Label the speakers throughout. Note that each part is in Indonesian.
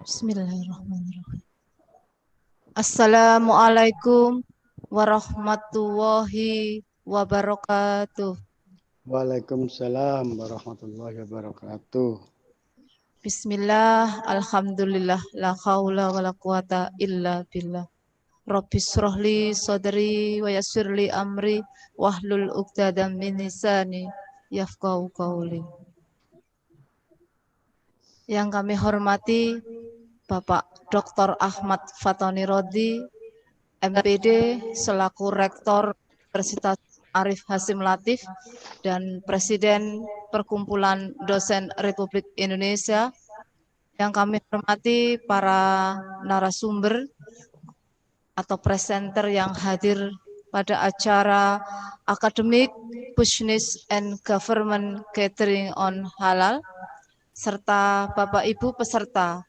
Speaker 1: Bismillahirrahmanirrahim. Assalamualaikum warahmatullahi wabarakatuh.
Speaker 2: Waalaikumsalam warahmatullahi wabarakatuh.
Speaker 1: Bismillah, alhamdulillah, la haula wa la quwata illa billah. Rabbis shrahli sadri wa yassirli amri wahlul 'uqdatam min lisani yafqahu qawli. Yang kami hormati Bapak Dr. Ahmad Fatoni Rodi, MPD selaku Rektor Universitas Arif Hasim Latif dan Presiden Perkumpulan Dosen Republik Indonesia. Yang kami hormati para narasumber atau presenter yang hadir pada acara Academic Business and Government Catering on Halal, serta Bapak Ibu peserta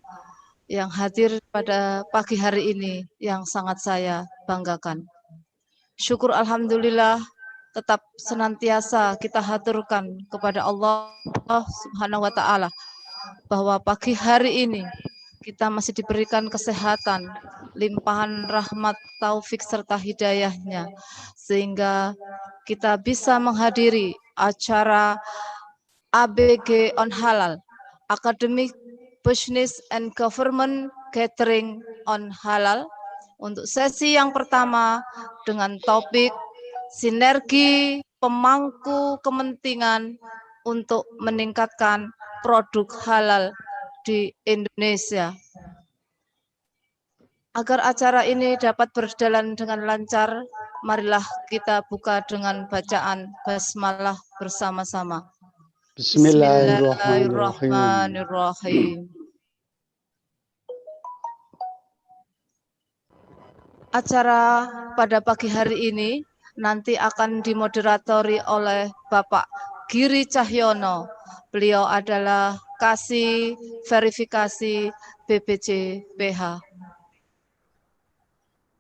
Speaker 1: yang hadir pada pagi hari ini yang sangat saya banggakan. Syukur alhamdulillah tetap senantiasa kita haturkan kepada Allah Subhanahu wa taala bahwa pagi hari ini kita masih diberikan kesehatan, limpahan rahmat, taufik serta hidayahnya, sehingga kita bisa menghadiri acara ABG on Halal, Academic Business and Government Catering on Halal, untuk sesi yang pertama dengan topik sinergi pemangku kepentingan untuk meningkatkan produk halal di Indonesia. Agar acara ini dapat berjalan dengan lancar, marilah kita buka dengan bacaan basmalah bersama-sama.
Speaker 2: Bismillahirrahmanirrahim.
Speaker 1: Bismillahirrahmanirrahim. Acara pada pagi hari ini nanti akan dimoderatori oleh Bapak Giri Cahyono. Beliau adalah Kasih Verifikasi BPJPH.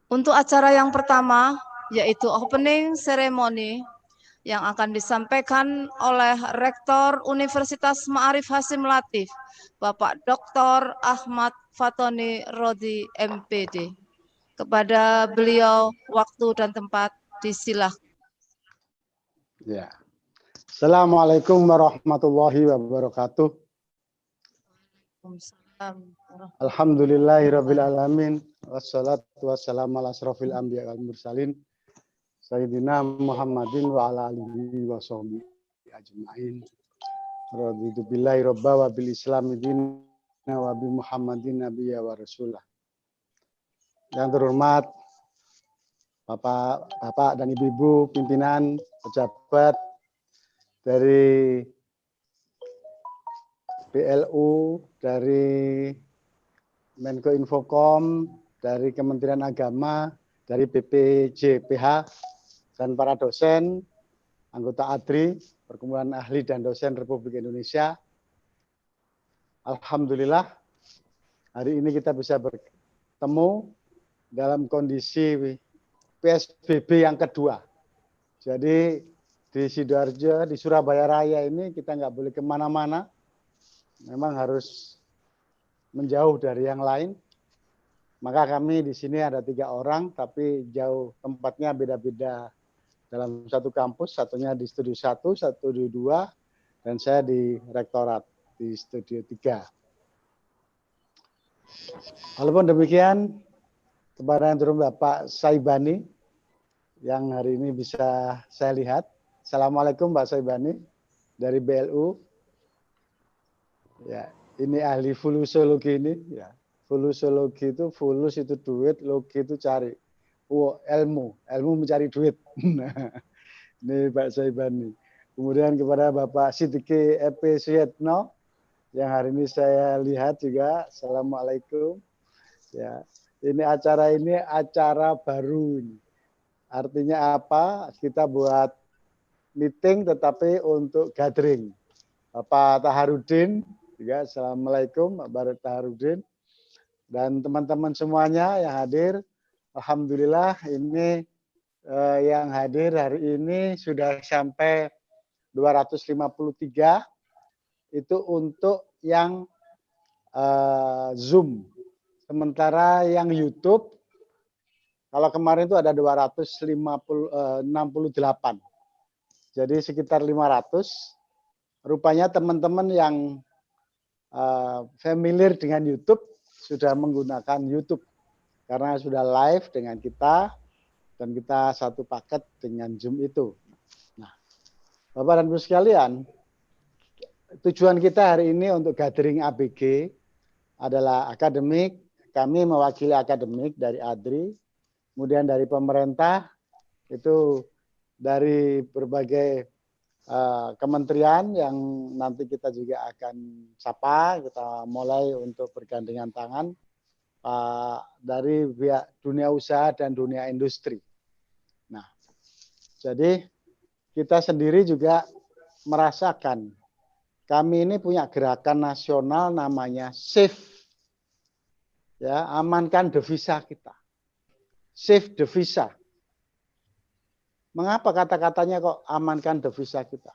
Speaker 1: Untuk acara yang pertama, yaitu opening ceremony, yang akan disampaikan oleh Rektor Universitas Ma'arif Hasim Latif, Bapak Dr. Ahmad Fatoni Rodi, MPD. Kepada beliau waktu dan tempat disilahkan.
Speaker 2: Ya. Assalamualaikum warahmatullahi wabarakatuh. Alhamdulillahirabbil alamin wassalatu wassalamu ala asrofil anbiya wal mursalin sayyidina Muhammadin wa ala alihi wa sahbihi ajmain. Raditu billahi robba wa bil islami dinna wa bi Muhammadin nabiyya wa rasulah. Yang terhormat Bapak dan Ibu-ibu pimpinan pejabat dari BLU, dari Menko Infocom, dari Kementerian Agama, dari BPJPH, dan para dosen, anggota ADRI, Perkumpulan Ahli dan Dosen Republik Indonesia. Alhamdulillah, hari ini kita bisa bertemu dalam kondisi PSBB yang kedua. Jadi di Sidoarjo, di Surabaya Raya ini kita nggak boleh kemana-mana. Memang harus menjauh dari yang lain. Maka kami di sini ada 3 orang, tapi jauh tempatnya beda-beda dalam satu kampus. Satunya di Studio 1, Studio 2, dan saya di Rektorat di Studio 3. Walaupun demikian, kepada yang turun Bapak Saibani, yang hari ini bisa saya lihat. Assalamualaikum Pak Saibani dari BLU. Ya, ini ahli fulusologi ini. Ya, fulusologi itu fulus itu duit, logi itu cari. Ilmu mencari duit. Ini Pak Saibani. Kemudian kepada Bapak Sidiki Epi Suyetno, yang hari ini saya lihat juga. Assalamualaikum. Ya, ini acara baru ini. Artinya apa? Kita buat meeting tetapi untuk gathering. Bapak Taharudin juga, assalamualaikum Bapak Taharudin, dan teman-teman semuanya yang hadir. Alhamdulillah ini yang hadir hari ini sudah sampai 253. Itu untuk yang Zoom. Sementara yang YouTube, kalau kemarin itu ada 268. Jadi sekitar 500. Rupanya teman-teman yang familiar dengan YouTube sudah menggunakan YouTube. Karena sudah live dengan kita, dan kita satu paket dengan Zoom itu. Nah, Bapak dan Ibu sekalian, tujuan kita hari ini untuk gathering ABG adalah akademik. Kami mewakili akademik dari ADRI, kemudian dari pemerintah, itu dari berbagai kementerian yang nanti kita juga akan sapa. Kita mulai untuk bergandengan tangan dari pihak dunia usaha dan dunia industri. Nah, jadi kita sendiri juga merasakan, kami ini punya gerakan nasional namanya SAFE. Ya, amankan devisa kita. Save devisa. Mengapa kata-katanya kok amankan devisa kita?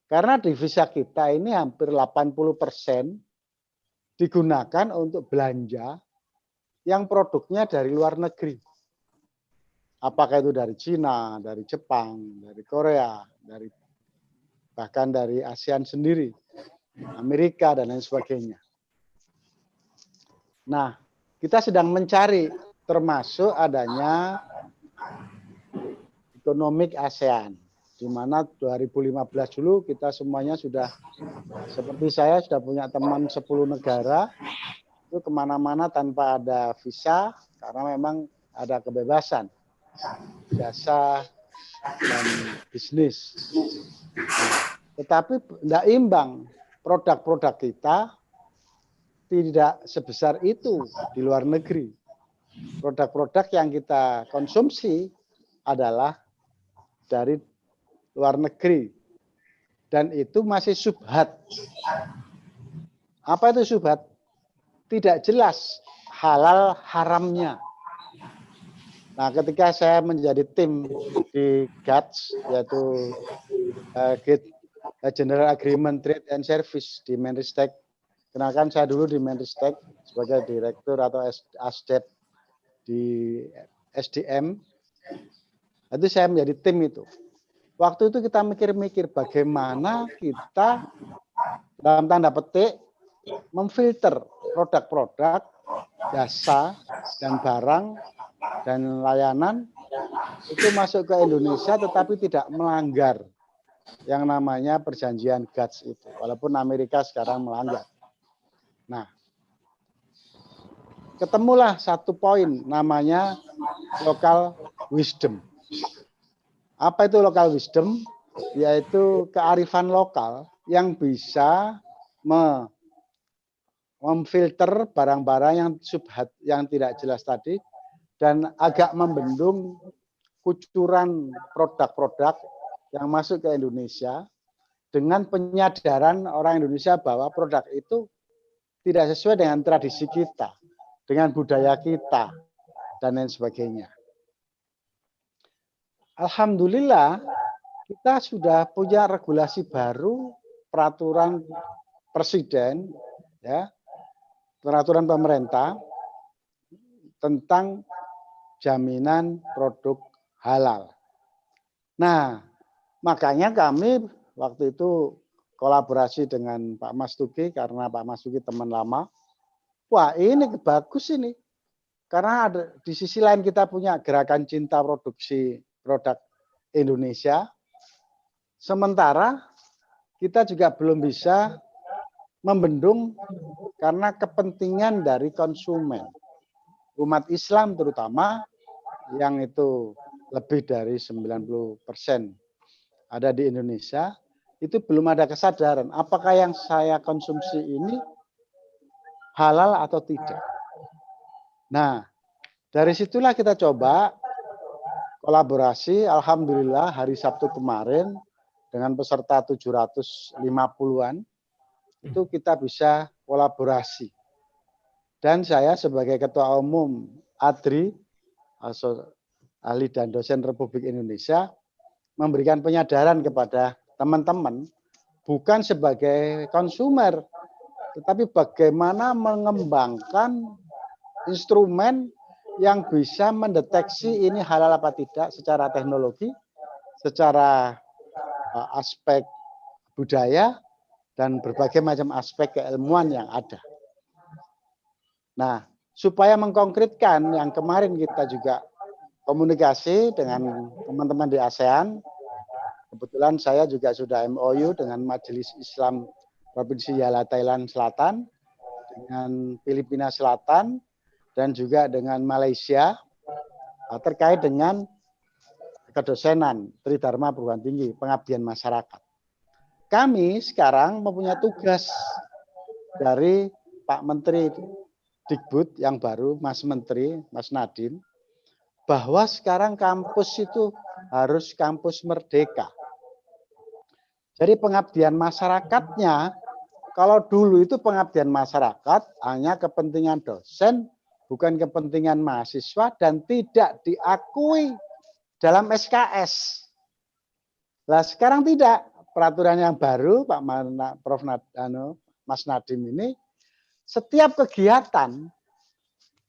Speaker 2: Karena devisa kita ini hampir 80% digunakan untuk belanja yang produknya dari luar negeri. Apakah itu dari Cina, dari Jepang, dari Korea, bahkan dari ASEAN sendiri, Amerika, dan lain sebagainya. Nah, kita sedang mencari, termasuk adanya Economic ASEAN, di mana 2015 dulu kita semuanya sudah, seperti saya sudah punya teman 10 negara, itu kemana-mana tanpa ada visa, karena memang ada kebebasan, jasa, dan bisnis. Tetapi tidak imbang, produk-produk kita tidak sebesar itu di luar negeri. Produk-produk yang kita konsumsi adalah dari luar negeri. Dan itu masih subhat. Apa itu subhat? Tidak jelas halal haramnya. Nah, ketika saya menjadi tim di GATS, yaitu General Agreement Trade and Service di Menristek. Kenalkan, saya dulu di Menristek sebagai direktur atau ASDEP di SDM. Itu saya menjadi tim itu. Waktu itu kita mikir-mikir bagaimana kita dalam tanda petik memfilter produk-produk, jasa, dan barang, dan layanan itu masuk ke Indonesia tetapi tidak melanggar yang namanya perjanjian GATS itu. Walaupun Amerika sekarang melanggar. Nah, ketemulah satu poin namanya local wisdom. Apa itu local wisdom? Yaitu kearifan lokal yang bisa memfilter barang-barang yang subhat, yang tidak jelas tadi, dan agak membendung kucuran produk-produk yang masuk ke Indonesia dengan penyadaran orang Indonesia bahwa produk itu tidak sesuai dengan tradisi kita, dengan budaya kita, dan lain sebagainya. Alhamdulillah, kita sudah punya regulasi baru, peraturan presiden, ya, peraturan pemerintah tentang jaminan produk halal. Nah, makanya kami waktu itu kolaborasi dengan Pak Mas Tuki, karena Pak Mas Tuki teman lama. Wah, ini bagus ini. Karena ada, di sisi lain kita punya gerakan cinta produksi produk Indonesia. Sementara kita juga belum bisa membendung karena kepentingan dari konsumen. Umat Islam terutama, yang itu lebih dari 90% ada di Indonesia, itu belum ada kesadaran apakah yang saya konsumsi ini halal atau tidak. Nah, dari situlah kita coba kolaborasi. Alhamdulillah hari Sabtu kemarin dengan peserta 750-an itu kita bisa kolaborasi. Dan saya sebagai Ketua Umum ADRI, Ahli dan Dosen Republik Indonesia, memberikan penyadaran kepada teman-teman, bukan sebagai konsumer, tetapi bagaimana mengembangkan instrumen yang bisa mendeteksi ini halal apa tidak secara teknologi, secara aspek budaya, dan berbagai macam aspek keilmuan yang ada. Nah, supaya mengkonkretkan yang kemarin kita juga komunikasi dengan teman-teman di ASEAN, kebetulan saya juga sudah MOU dengan Majelis Islam Provinsi Yala Thailand Selatan, dengan Filipina Selatan, dan juga dengan Malaysia terkait dengan kedosenan Tridharma Perguruan Tinggi, pengabdian masyarakat. Kami sekarang mempunyai tugas dari Pak Menteri Dikbud yang baru, Mas Menteri, Mas Nadiem, bahwa sekarang kampus itu harus kampus merdeka. Jadi pengabdian masyarakatnya, kalau dulu itu pengabdian masyarakat hanya kepentingan dosen, bukan kepentingan mahasiswa, dan tidak diakui dalam SKS. Nah sekarang tidak. Peraturan yang baru, Pak Prof. Mas Nadiem ini, setiap kegiatan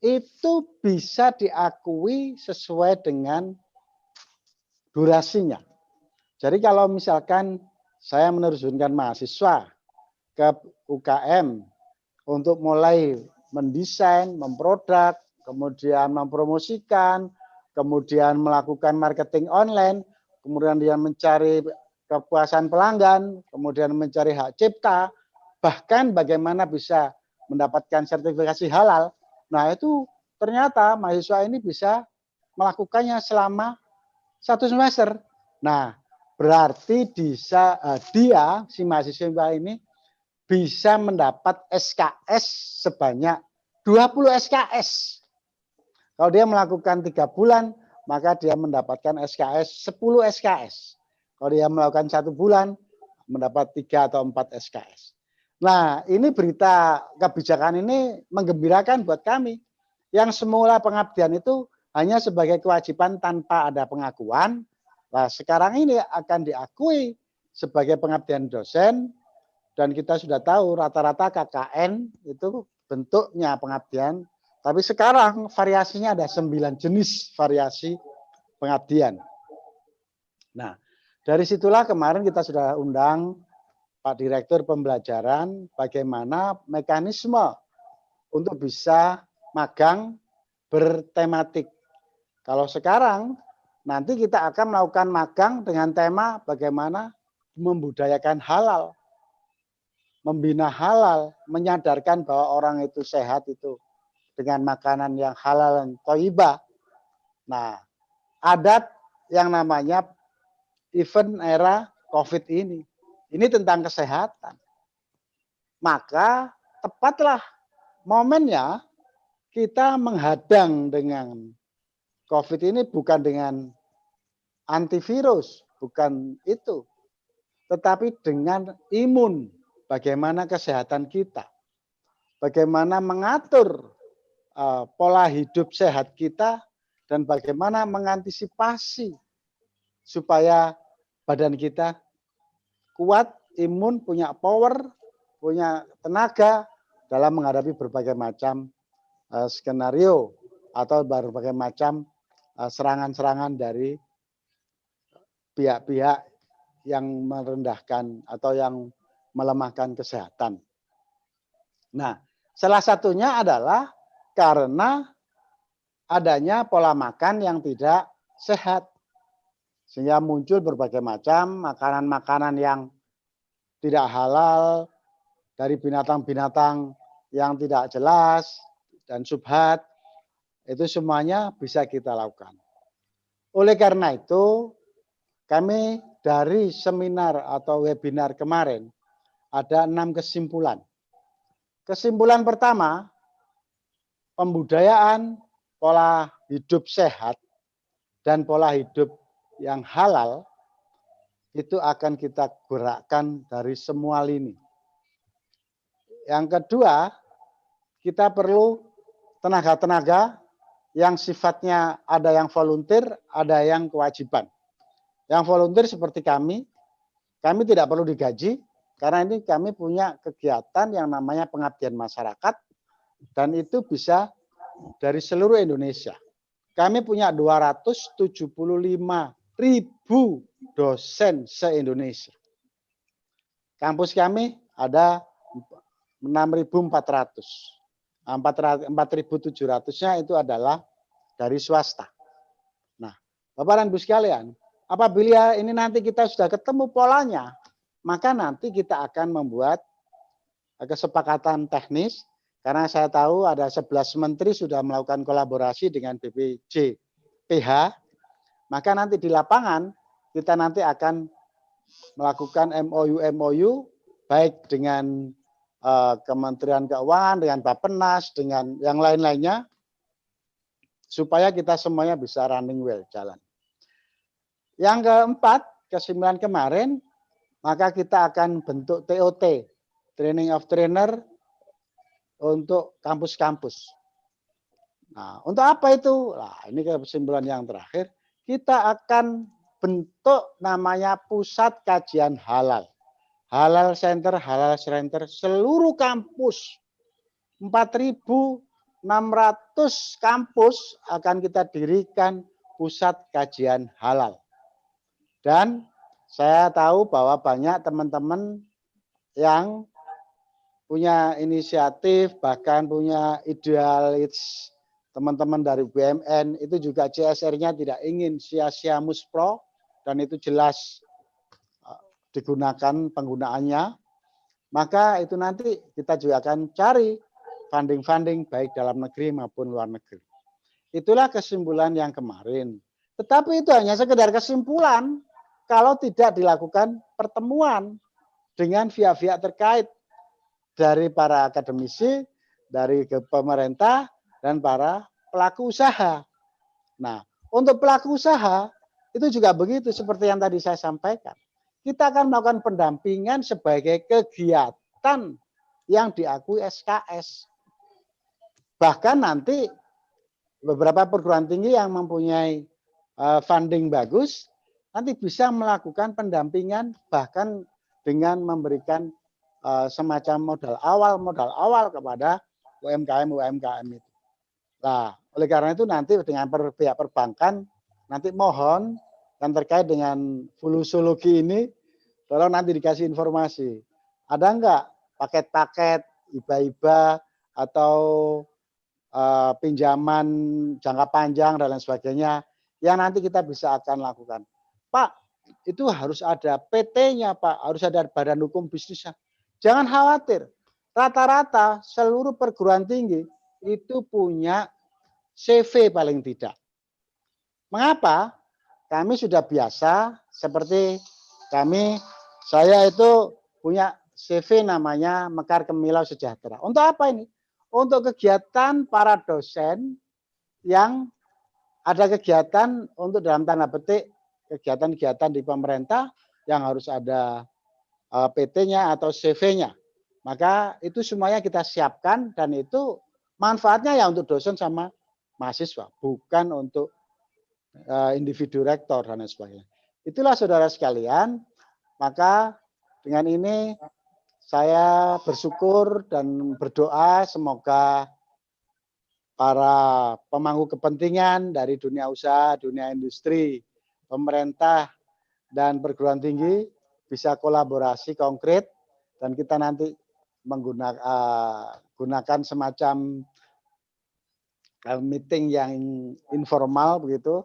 Speaker 2: itu bisa diakui sesuai dengan durasinya. Jadi kalau misalkan saya menerjunkan mahasiswa ke UKM untuk mulai mendesain, memproduk, kemudian mempromosikan, kemudian melakukan marketing online, kemudian dia mencari kepuasan pelanggan, kemudian mencari hak cipta, bahkan bagaimana bisa mendapatkan sertifikasi halal. Nah itu ternyata mahasiswa ini bisa melakukannya selama 1 semester. Nah berarti dia, si mahasiswa ini bisa mendapat SKS sebanyak 20 SKS. Kalau dia melakukan 3 bulan, maka dia mendapatkan SKS 10 SKS. Kalau dia melakukan 1 bulan, mendapat 3 atau 4 SKS. Nah, ini berita kebijakan ini menggembirakan buat kami. Yang semula pengabdian itu hanya sebagai kewajiban tanpa ada pengakuan. Nah, sekarang ini akan diakui sebagai pengabdian dosen. Dan kita sudah tahu rata-rata KKN itu bentuknya pengabdian. Tapi sekarang variasinya ada 9 jenis variasi pengabdian. Nah, dari situlah kemarin kita sudah undang Pak Direktur Pembelajaran bagaimana mekanisme untuk bisa magang bertematik. Kalau sekarang nanti kita akan melakukan magang dengan tema bagaimana membudayakan halal, membina halal, menyadarkan bahwa orang itu sehat itu dengan makanan yang halal dan thayyibah. Nah, adat yang namanya event era COVID ini tentang kesehatan. Maka tepatlah momennya kita menghadang dengan COVID ini bukan dengan antivirus, bukan itu. Tetapi dengan imun, bagaimana kesehatan kita. Bagaimana mengatur pola hidup sehat kita dan bagaimana mengantisipasi supaya badan kita kuat, imun, punya power, punya tenaga dalam menghadapi berbagai macam skenario atau berbagai macam serangan-serangan dari pihak-pihak yang merendahkan atau yang melemahkan kesehatan. Nah, salah satunya adalah karena adanya pola makan yang tidak sehat. Sehingga muncul berbagai macam makanan-makanan yang tidak halal dari binatang-binatang yang tidak jelas dan subhat. Itu semuanya bisa kita lakukan. Oleh karena itu, kami dari seminar atau webinar kemarin ada 6 kesimpulan. Kesimpulan pertama, pembudayaan pola hidup sehat dan pola hidup yang halal itu akan kita gerakkan dari semua lini. Yang kedua, kita perlu tenaga-tenaga yang sifatnya ada yang volunteer, ada yang kewajiban. Yang volunteer seperti kami tidak perlu digaji, Karena ini kami punya kegiatan yang namanya pengabdian masyarakat dan itu bisa dari seluruh Indonesia. Kami punya 275.000 dosen se-Indonesia. Kampus kami ada 6.400. 4.700-nya itu adalah dari swasta. Nah, Bapak dan Ibu sekalian, apabila ini nanti kita sudah ketemu polanya, maka nanti kita akan membuat kesepakatan teknis, karena saya tahu ada 11 menteri sudah melakukan kolaborasi dengan BPJPH, maka nanti di lapangan kita nanti akan melakukan MOU baik dengan Kementerian Keuangan, dengan Bappenas, dengan yang lain-lainnya, supaya kita semuanya bisa running well, jalan. Yang keempat, ke-9 kemarin, maka kita akan bentuk TOT, Training of Trainer, untuk kampus-kampus. Nah, untuk apa itu? Nah, ini kesimpulan yang terakhir, kita akan bentuk namanya Pusat Kajian Halal. Halal Center seluruh kampus. 4.600 kampus akan kita dirikan pusat kajian halal. Dan saya tahu bahwa banyak teman-teman yang punya inisiatif, bahkan punya idealis, teman-teman dari BUMN, itu juga CSR-nya tidak ingin sia-sia muspro, dan itu jelas digunakan penggunaannya, maka itu nanti kita juga akan cari funding-funding baik dalam negeri maupun luar negeri. Itulah kesimpulan yang kemarin. Tetapi itu hanya sekedar kesimpulan kalau tidak dilakukan pertemuan dengan pihak-pihak terkait dari para akademisi, dari pemerintah, dan para pelaku usaha. Nah, untuk pelaku usaha itu juga begitu seperti yang tadi saya sampaikan. Kita akan melakukan pendampingan sebagai kegiatan yang diakui SKS. Bahkan nanti beberapa perguruan tinggi yang mempunyai funding bagus, nanti bisa melakukan pendampingan bahkan dengan memberikan semacam modal awal kepada UMKM itu. Nah, oleh karena itu nanti dengan pihak perbankan, nanti mohon yang terkait dengan fulusologi ini, tolong nanti dikasih informasi. Ada enggak paket-paket, iba-iba, atau pinjaman jangka panjang dan lain sebagainya, yang nanti kita bisa akan lakukan. Pak, itu harus ada PT-nya, Pak, harus ada badan hukum bisnisnya. Jangan khawatir, rata-rata seluruh perguruan tinggi itu punya CV paling tidak. Mengapa? Kami sudah biasa, seperti saya itu punya CV namanya Mekar Kemilau Sejahtera. Untuk apa ini? Untuk kegiatan para dosen yang ada kegiatan untuk dalam tanda petik kegiatan-kegiatan di pemerintah yang harus ada PT-nya atau CV-nya. Maka itu semuanya kita siapkan dan itu manfaatnya ya untuk dosen sama mahasiswa, bukan untuk individu rektor dan sebagainya. Itulah saudara sekalian, maka dengan ini saya bersyukur dan berdoa semoga para pemangku kepentingan dari dunia usaha, dunia industri, pemerintah, dan perguruan tinggi bisa kolaborasi konkret dan kita nanti menggunakan semacam meeting yang informal begitu.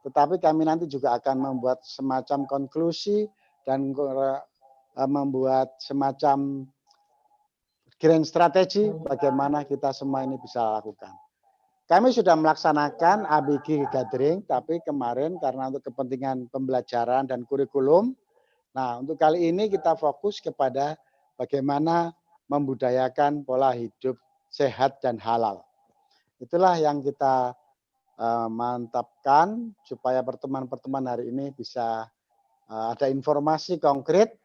Speaker 2: Tetapi kami nanti juga akan membuat semacam konklusi dan membuat semacam grand strategi bagaimana kita semua ini bisa lakukan. Kami sudah melaksanakan ABG gathering, tapi kemarin karena untuk kepentingan pembelajaran dan kurikulum, nah untuk kali ini kita fokus kepada bagaimana membudayakan pola hidup sehat dan halal. Itulah yang kita mantapkan supaya pertemuan-pertemuan hari ini bisa ada informasi konkret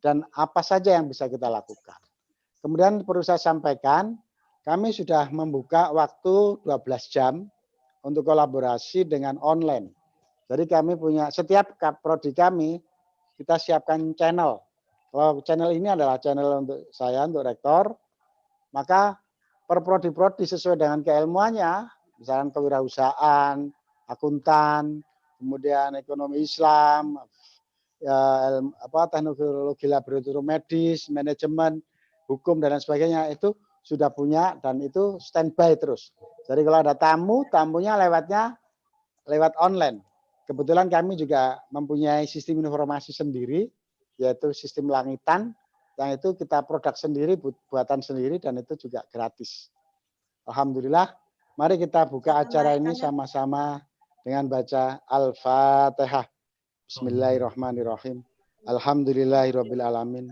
Speaker 2: dan apa saja yang bisa kita lakukan. Kemudian perlu saya sampaikan, kami sudah membuka waktu 12 jam untuk kolaborasi dengan online. Jadi kami punya, setiap prodi kami, kita siapkan channel. Kalau channel ini adalah channel untuk saya, untuk rektor, maka per prodi-prodi sesuai dengan keilmuannya, misalkan kewirausahaan, akuntan, kemudian ekonomi Islam, ya, teknologi laboratorium medis, manajemen, hukum dan lain sebagainya itu sudah punya dan itu standby terus. Jadi kalau ada tamu, tamunya lewat online. Kebetulan kami juga mempunyai sistem informasi sendiri, yaitu sistem langitan, yang itu kita produk sendiri, buatan sendiri, dan itu juga gratis. Alhamdulillah, mari kita buka acara ini sama-sama dengan baca Al-Fatihah. Bismillahirrahmanirrahim. Alhamdulillahirabbil alamin.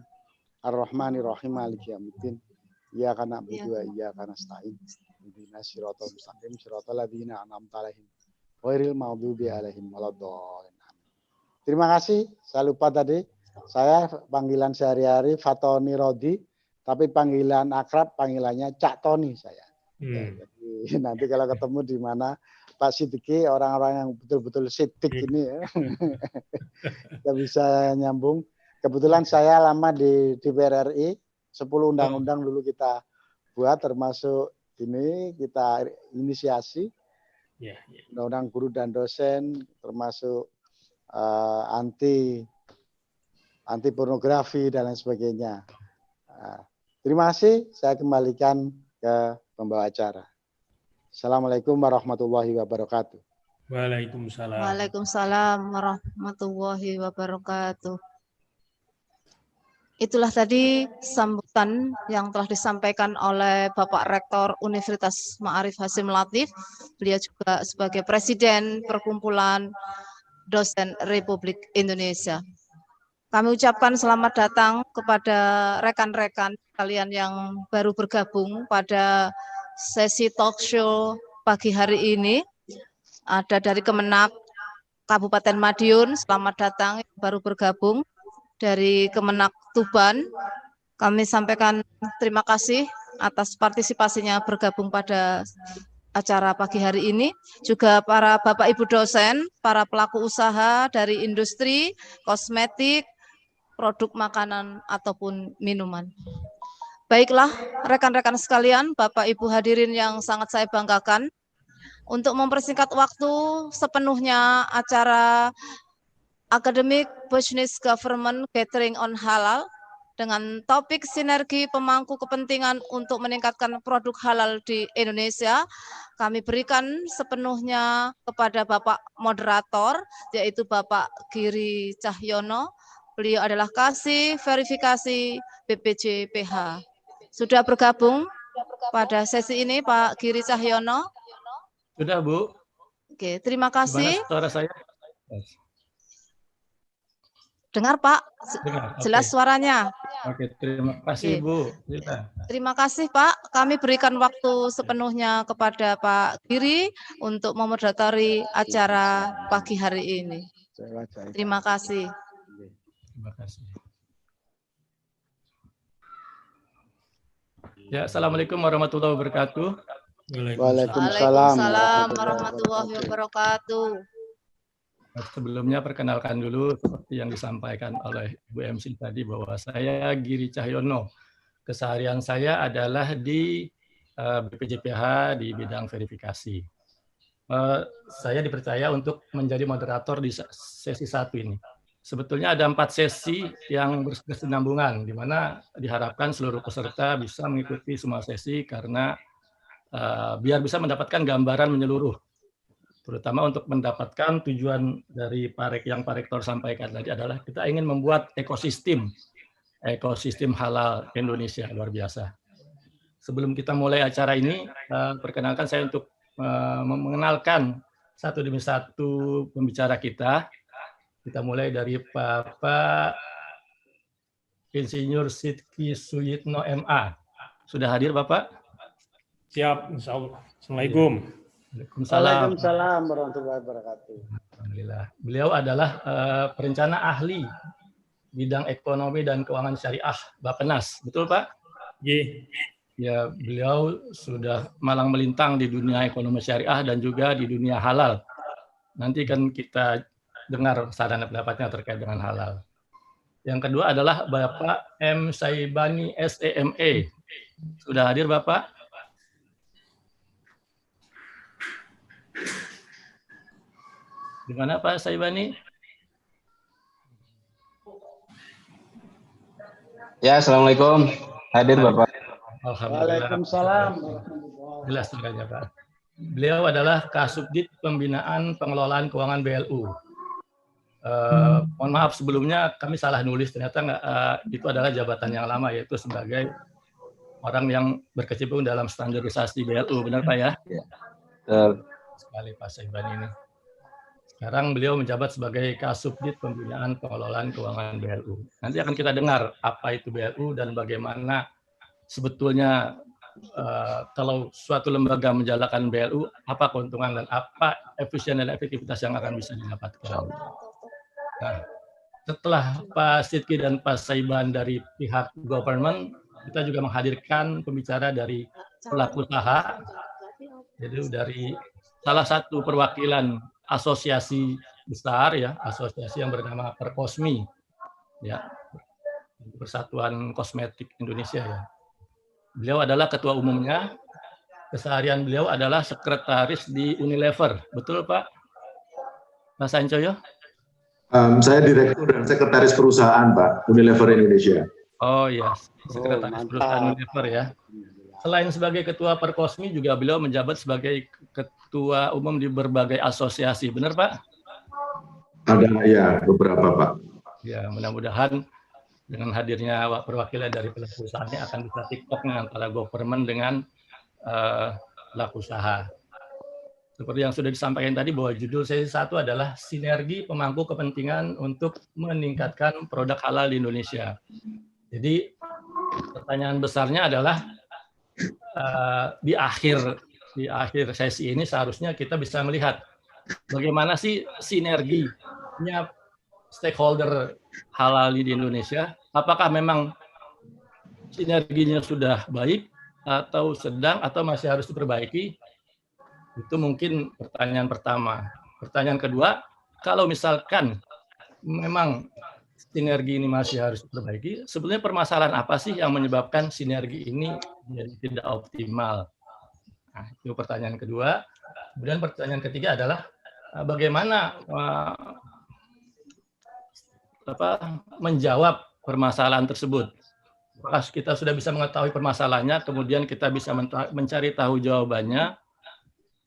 Speaker 2: Ar-Rahmanirrahim maliki yaumiddin. Iyyaka na'budu wa iyyaka nasta'in. Ihdinas siratal mustaqim siratal ladzina an'amta 'alaihim ghairil maghdubi 'alaihim waladdallin. Terima kasih. Saya lupa tadi. Saya panggilan sehari-hari Fatoni Rodi, tapi panggilan akrab panggilannya Cak Toni saya. Ya, jadi nanti kalau ketemu di mana Pak Sidiki, orang-orang yang betul-betul sidik ini ya, kita bisa nyambung. Kebetulan saya lama di DPR RI, 10 undang-undang dulu kita buat, termasuk ini kita inisiasi, undang-undang guru dan dosen, termasuk anti pornografi dan lain sebagainya. Terima kasih, saya kembalikan ke pembawa acara. Assalamualaikum warahmatullahi wabarakatuh.
Speaker 3: Waalaikumsalam.
Speaker 1: Waalaikumsalam warahmatullahi wabarakatuh. Itulah tadi sambutan yang telah disampaikan oleh Bapak Rektor Universitas Ma'arif Hasyim Latif. Beliau juga sebagai Presiden Perkumpulan Dosen Republik Indonesia. Kami ucapkan selamat datang kepada rekan-rekan kalian yang baru bergabung pada sesi talk show pagi hari ini. Ada dari Kemenak Kabupaten Madiun, selamat datang yang baru bergabung. Dari Kemenak Tuban, kami sampaikan terima kasih atas partisipasinya bergabung pada acara pagi hari ini. Juga para Bapak Ibu dosen, para pelaku usaha dari industri, kosmetik, produk makanan ataupun minuman. Baiklah, rekan-rekan sekalian, Bapak Ibu hadirin yang sangat saya banggakan, untuk mempersingkat waktu sepenuhnya acara Academic Business Government Catering on Halal dengan topik sinergi pemangku kepentingan untuk meningkatkan produk halal di Indonesia, kami berikan sepenuhnya kepada Bapak Moderator, yaitu Bapak Giri Cahyono. Beliau adalah Kasih Verifikasi BPJPH. Sudah bergabung pada sesi ini Pak Giri Cahyono?
Speaker 3: Sudah, Bu.
Speaker 1: Oke, terima kasih.
Speaker 3: Gimana suara saya?
Speaker 1: Dengar Pak,
Speaker 3: Dengar,
Speaker 1: jelas suaranya.
Speaker 3: Oke, terima kasih Bu.
Speaker 1: Terima kasih Pak, kami berikan waktu sepenuhnya kepada Pak Giri untuk memoderatori acara pagi hari ini. Terima kasih.
Speaker 3: Terima kasih. Ya, Assalamualaikum warahmatullahi wabarakatuh.
Speaker 1: Waalaikumsalam warahmatullahi wabarakatuh.
Speaker 3: Sebelumnya perkenalkan dulu seperti yang disampaikan oleh Bu MC tadi bahwa saya Giri Cahyono. Keseharian saya adalah di BPJPH di bidang verifikasi. Saya dipercaya untuk menjadi moderator di sesi 1 ini. Sebetulnya ada 4 sesi yang berkesinambungan, di mana diharapkan seluruh peserta bisa mengikuti semua sesi karena biar bisa mendapatkan gambaran menyeluruh. Terutama untuk mendapatkan tujuan dari yang Pak Rektor sampaikan tadi adalah kita ingin membuat ekosistem halal Indonesia luar biasa. Sebelum kita mulai acara ini, perkenalkan saya untuk mengenalkan satu demi satu pembicara kita. Kita mulai dari Bapak Insinyur Sidki Suyitno MA. Sudah hadir Bapak?
Speaker 4: Siap, insya Allah. Assalamualaikum.
Speaker 2: Waalaikumsalam warahmatullahi wabarakatuh.
Speaker 3: Alhamdulillah. Beliau adalah perencana ahli bidang ekonomi dan keuangan syariah Bappenas. Betul Pak?
Speaker 4: Iya.
Speaker 3: Ya, beliau sudah malang melintang di dunia ekonomi syariah dan juga di dunia halal. Nanti kan kita dengar saran pendapatnya terkait dengan halal. Yang kedua adalah Bapak M. Saibani SEME. Sudah hadir Bapak? Di mana Pak Saibani?
Speaker 5: Ya, Assalamualaikum. Hadir Bapak.
Speaker 3: Alhamdulillah.
Speaker 2: Waalaikumsalam.
Speaker 3: Jelas sekali Pak. Beliau adalah Kasubdit Pembinaan Pengelolaan Keuangan BLU. Mohon maaf sebelumnya kami salah nulis, ternyata itu adalah jabatan yang lama, yaitu sebagai orang yang berkecimpung dalam standarisasi BLU, benar Pak ya?
Speaker 5: Betul.
Speaker 3: Sekali Pak Saibani ini. Sekarang beliau menjabat sebagai Kasubdit Pembinaan Pengelolaan Keuangan BLU. Nanti akan kita dengar apa itu BLU dan bagaimana sebetulnya kalau suatu lembaga menjalankan BLU, apa keuntungan dan apa efisien dan efektivitas yang akan bisa didapatkan. Nah, setelah Pak Sidki dan Pak Saiban dari pihak government, kita juga menghadirkan pembicara dari pelaku usaha, jadi dari salah satu perwakilan asosiasi besar ya, asosiasi yang bernama Perkosmi, ya, Persatuan Kosmetik Indonesia ya. Beliau adalah ketua umumnya. Keseharian beliau adalah sekretaris di Unilever, betul Pak? Mas Sancoyo?
Speaker 6: Saya direktur dan sekretaris perusahaan Pak, Unilever Indonesia.
Speaker 3: Oh iya, sekretaris perusahaan Unilever ya. Selain sebagai ketua Perkosmi, juga beliau menjabat sebagai ketua umum di berbagai asosiasi, benar Pak?
Speaker 6: Ada ya beberapa Pak.
Speaker 3: Ya, mudah-mudahan dengan hadirnya perwakilan dari pelaku usahanya akan bisa TikTok antara government dengan pelaku usaha. Seperti yang sudah disampaikan tadi bahwa judul sesi 1 adalah sinergi pemangku kepentingan untuk meningkatkan produk halal di Indonesia. Jadi pertanyaan besarnya adalah di akhir sesi ini seharusnya kita bisa melihat bagaimana sih sinerginya stakeholder halal di Indonesia. Apakah memang sinerginya sudah baik atau sedang atau masih harus diperbaiki? Itu mungkin pertanyaan pertama. Pertanyaan kedua, kalau misalkan memang sinergi ini masih harus diperbaiki, sebenarnya permasalahan apa sih yang menyebabkan sinergi ini menjadi tidak optimal? Nah, itu pertanyaan kedua. Kemudian pertanyaan ketiga adalah bagaimana menjawab permasalahan tersebut. Apakah kita sudah bisa mengetahui permasalahannya, kemudian kita bisa mencari tahu jawabannya?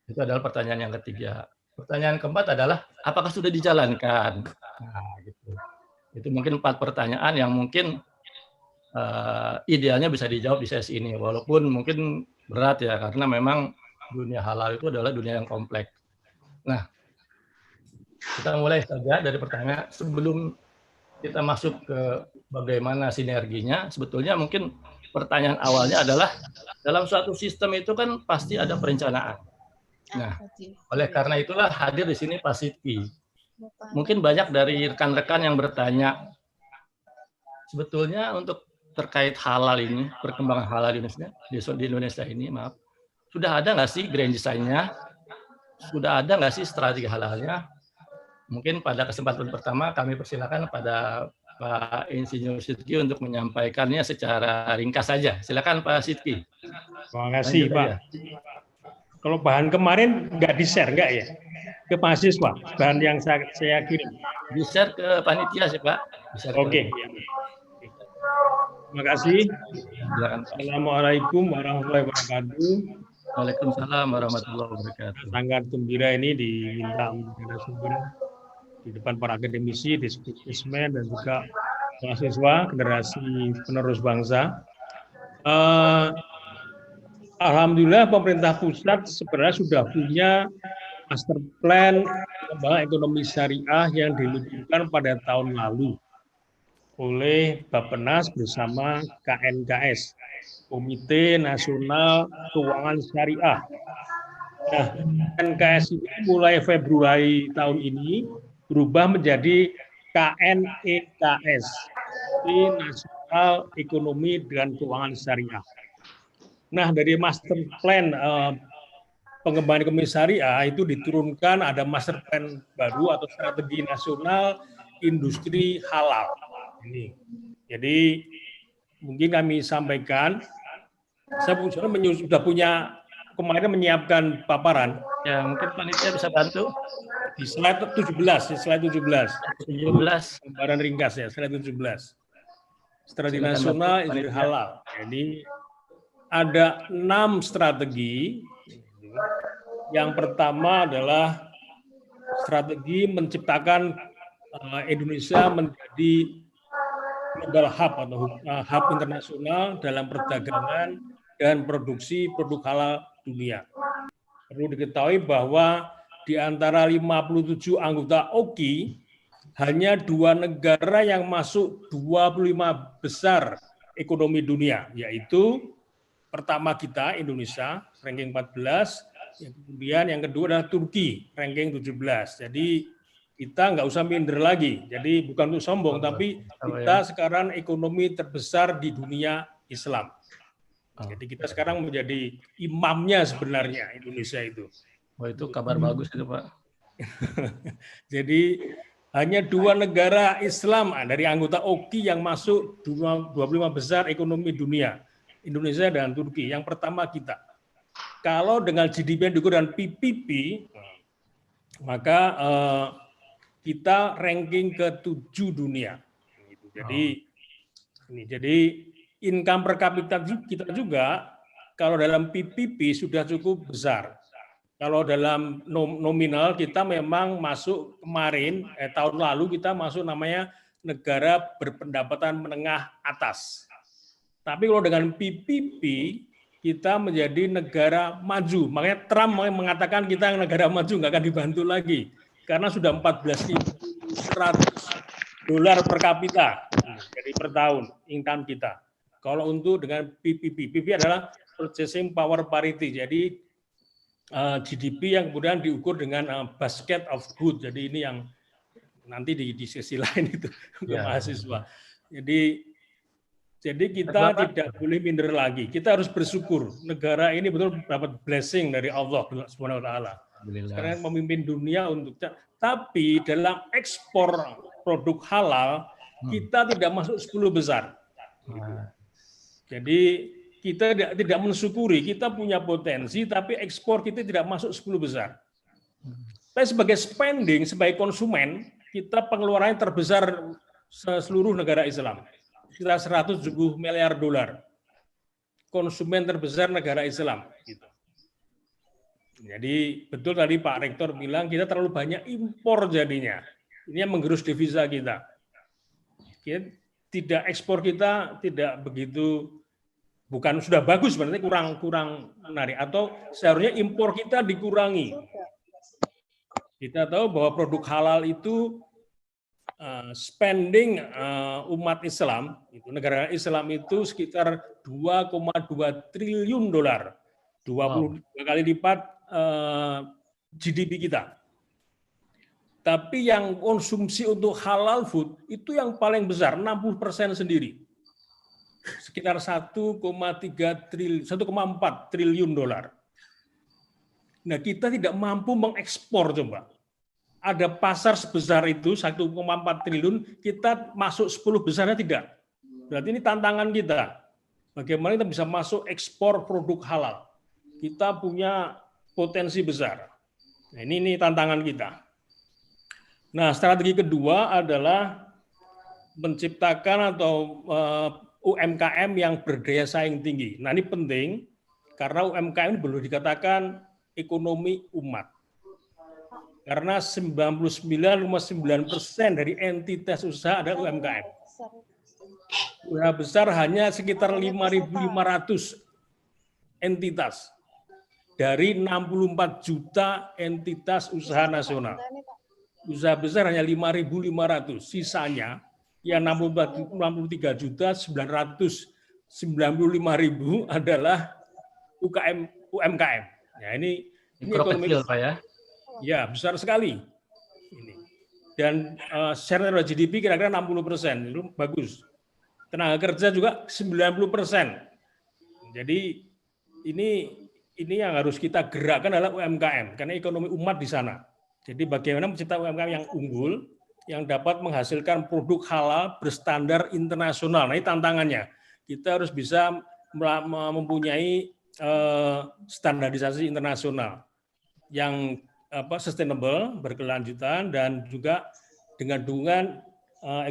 Speaker 3: Itu adalah pertanyaan yang ketiga. Pertanyaan keempat adalah apakah sudah dijalankan? Nah, gitu. Itu mungkin 4 pertanyaan yang mungkin idealnya bisa dijawab di sesi ini, walaupun mungkin berat ya, karena memang dunia halal itu adalah dunia yang kompleks. Nah, kita mulai saja dari pertanyaan. Sebelum kita masuk ke bagaimana sinerginya, sebetulnya mungkin pertanyaan awalnya adalah dalam suatu sistem itu kan pasti ada perencanaan. Nah, oleh karena itulah hadir di sini Pak Sidki. Mungkin banyak dari rekan-rekan yang bertanya, sebetulnya untuk terkait halal ini, perkembangan halal di Indonesia ini, maaf, sudah ada nggak sih grand design-nya? Sudah ada nggak sih strategi halalnya? Mungkin pada kesempatan pertama kami persilakan pada Pak Insinyur Sidki untuk menyampaikannya secara ringkas saja. Silakan Pak Sidki.
Speaker 4: Terima kasih Pak. Kalau bahan kemarin nggak di-share, nggak ya? Ke mahasiswa, bahan yang saya kirim.
Speaker 3: Di-share ke panitia sih Pak.
Speaker 4: Oke. Terima kasih. Assalamualaikum warahmatullahi wabarakatuh.
Speaker 3: Waalaikumsalam warahmatullahi wabarakatuh.
Speaker 4: Sangat gembira ini diminta narasumber di depan para akademisi, diskusimen, dan juga mahasiswa generasi penerus bangsa. Alhamdulillah pemerintah pusat sebenarnya sudah punya master plan pengembangan ekonomi syariah yang diluncurkan pada tahun lalu oleh Bappenas bersama KNKS, Komite Nasional Keuangan Syariah. Nah, KNKS ini mulai Februari tahun ini berubah menjadi KNEKS, Nasional Ekonomi dan Keuangan Syariah. Nah, dari master plan pengembangan ekonomi syariah itu diturunkan ada master plan baru atau strategi nasional industri halal. Ini. Jadi mungkin kami sampaikan, saya sudah punya kemarin menyiapkan paparan.
Speaker 3: Ya, mungkin panitia bisa bantu.
Speaker 4: Di slide 17, di slide 17.
Speaker 3: 17.
Speaker 4: Gambaran ringkas ya, slide 17. Strategi
Speaker 3: Silakan,
Speaker 4: nasional
Speaker 3: Bapak,
Speaker 4: industri
Speaker 3: panitia.
Speaker 4: halal. Jadi ada 6 strategi. Yang pertama adalah strategi menciptakan Indonesia menjadi global hub atau hub internasional dalam perdagangan dan produksi produk halal dunia. Perlu diketahui bahwa di antara 57 anggota OKI, hanya 2 negara yang masuk 25 besar ekonomi dunia, yaitu pertama kita, Indonesia, ranking 14, kemudian yang kedua adalah Turki, ranking 17. Jadi kita nggak usah minder lagi. Jadi bukan untuk sombong, tapi kita sekarang ekonomi terbesar di dunia Islam. Jadi kita sekarang menjadi imamnya sebenarnya Indonesia itu.
Speaker 3: Oh, itu kabar bagus itu, Pak.
Speaker 4: Jadi hanya 2 negara Islam dari anggota OKI yang masuk 25 besar ekonomi dunia, Indonesia dan Turki. Yang pertama kita. Kalau dengan GDP yang diukur dengan PPP, maka kita ranking ke-7 dunia. Jadi income per kapita kita juga kalau dalam PPP sudah cukup besar. Kalau dalam nominal kita memang masuk kemarin, tahun lalu kita masuk namanya negara berpendapatan menengah atas. Tapi kalau dengan PPP kita menjadi negara maju. Makanya Trump mengatakan kita negara maju, nggak akan dibantu lagi. Karena sudah 14.100 dolar per kapita jadi per tahun income kita. Kalau untuk dengan PPP adalah Purchasing Power Parity. Jadi GDP yang kemudian diukur dengan basket of good. Jadi ini yang nanti di sesi lain itu untuk mahasiswa. Jadi kita tidak boleh minder lagi. Kita harus bersyukur. Negara ini betul dapat blessing dari Allah Subhanahu wa taala. Sekarang memimpin dunia untuk, tapi dalam ekspor produk halal kita tidak masuk 10 besar. Jadi kita tidak mensyukuri, kita punya potensi tapi ekspor kita tidak masuk 10 besar. Tapi sebagai spending, sebagai konsumen, kita pengeluarannya terbesar seluruh negara Islam. Sekitar 170 miliar dolar. Konsumen terbesar negara Islam. Gitu. Jadi betul tadi Pak Rektor bilang kita terlalu banyak impor jadinya. Ini yang menggerus devisa kita. Tidak ekspor kita tidak begitu, bukan sudah bagus, berarti kurang menarik. Atau seharusnya impor kita dikurangi. Kita tahu bahwa produk halal itu spending umat Islam, itu negara Islam itu sekitar 2,2 triliun dolar, 22 kali lipat GDP kita. Tapi yang konsumsi untuk halal food itu yang paling besar, 60% sendiri. Sekitar 1,4 triliun dolar. Nah, kita tidak mampu mengekspor coba. Ada pasar sebesar itu 1,4 triliun, kita masuk 10 besarnya tidak. Berarti ini tantangan kita. Bagaimana kita bisa masuk ekspor produk halal? Kita punya potensi besar. Nah, ini tantangan kita. Nah, strategi kedua adalah menciptakan atau UMKM yang berdaya saing tinggi. Nah, ini penting karena UMKM belum dikatakan ekonomi umat. Karena 99,9% dari entitas usaha adalah UMKM. Usaha besar hanya sekitar 5.500 entitas dari 64 juta entitas usaha nasional. Usaha besar hanya 5.500, sisanya ya 63.995.000 adalah UMKM. Ya, ini ekonomi
Speaker 3: kecil, Pak ya.
Speaker 4: Ya, besar sekali. Ini. Dan share terhadap GDP kira-kira 60%, itu bagus. Tenaga kerja juga 90%. Jadi ini yang harus kita gerakkan adalah UMKM karena ekonomi umat di sana. Jadi bagaimana menciptakan UMKM yang unggul, yang dapat menghasilkan produk halal berstandar internasional. Nah, ini tantangannya. Kita harus bisa mempunyai standarisasi internasional yang sustainable, berkelanjutan, dan juga dengan dukungan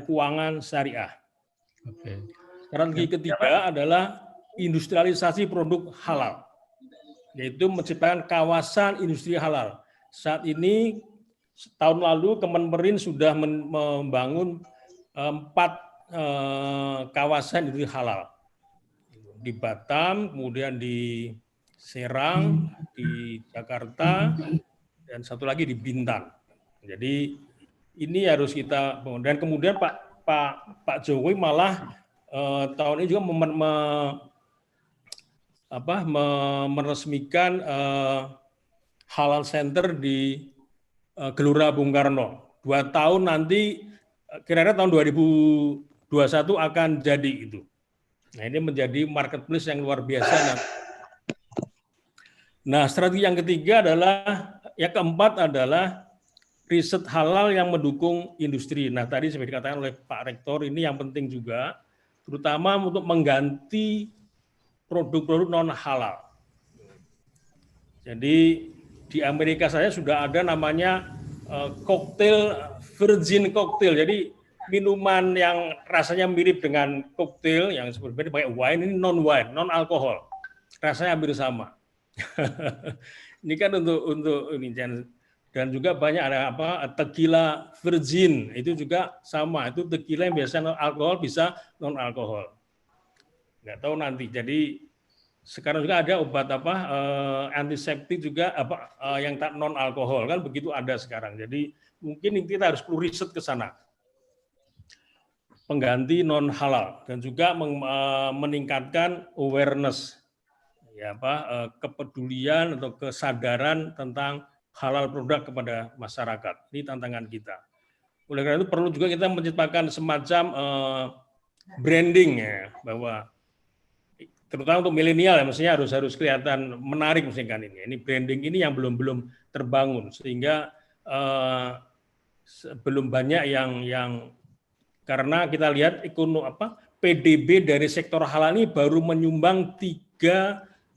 Speaker 4: keuangan syariah.
Speaker 3: Oke.
Speaker 4: Strategi ketiga adalah industrialisasi produk halal, yaitu menciptakan kawasan industri halal. Saat ini, tahun lalu Kemenperin sudah membangun 4 kawasan industri halal. Di Batam, kemudian di Serang, di Jakarta, dan satu lagi di Bintan. Jadi ini harus kita, dan kemudian Pak Jokowi malah tahun ini juga meresmikan halal center di Gelora Bung Karno. 2 tahun nanti, kira-kira tahun 2021 akan jadi itu. Nah, ini menjadi marketplace yang luar biasa. Nah, strategi yang ketiga adalah, yang keempat adalah riset halal yang mendukung industri. Nah, tadi seperti dikatakan oleh Pak Rektor, ini yang penting juga, terutama untuk mengganti produk-produk non halal. Jadi di Amerika saya sudah ada namanya koktail, virgin cocktail. Jadi minuman yang rasanya mirip dengan koktail yang seperti pakai wine, ini non wine, non alkohol. Rasanya hampir sama. Ini kan untuk ini, dan juga banyak ada tequila virgin, itu juga sama. Itu tequila yang biasa non alkohol bisa non alkohol. Nggak tahu nanti. Jadi sekarang juga ada obat antiseptik juga yang tak non alkohol, kan begitu ada sekarang. Jadi mungkin kita harus perlu riset ke sana. Pengganti non halal, dan juga meningkatkan awareness, ya kepedulian atau kesadaran tentang halal produk kepada masyarakat. Ini tantangan kita. Oleh karena itu perlu juga kita menciptakan semacam branding, ya, bahwa terutama untuk milenial ya, mestinya harus kelihatan menarik mestinya kan ini. Ini branding ini yang belum terbangun, sehingga belum banyak yang karena kita lihat PDB dari sektor halal ini baru menyumbang 3,2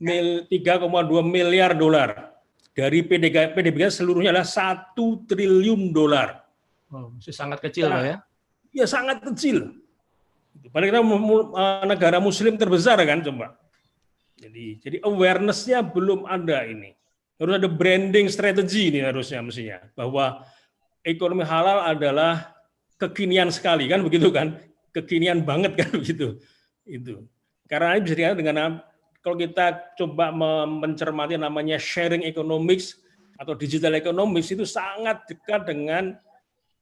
Speaker 4: miliar dolar. Dari PDB seluruhnya adalah 1 triliun dolar.
Speaker 3: Oh, masih sangat kecil, Pak ya?
Speaker 4: Ya, sangat kecil. Padahal kita negara muslim terbesar kan, coba. Jadi awareness-nya belum ada ini. Harus ada branding strategi ini harusnya mestinya, bahwa ekonomi halal adalah kekinian sekali kan, begitu kan? Kekinian banget kan begitu. Itu. Karena ini bisa dikatakan dengan, kalau kita coba mencermati namanya sharing economics atau digital economics, itu sangat dekat dengan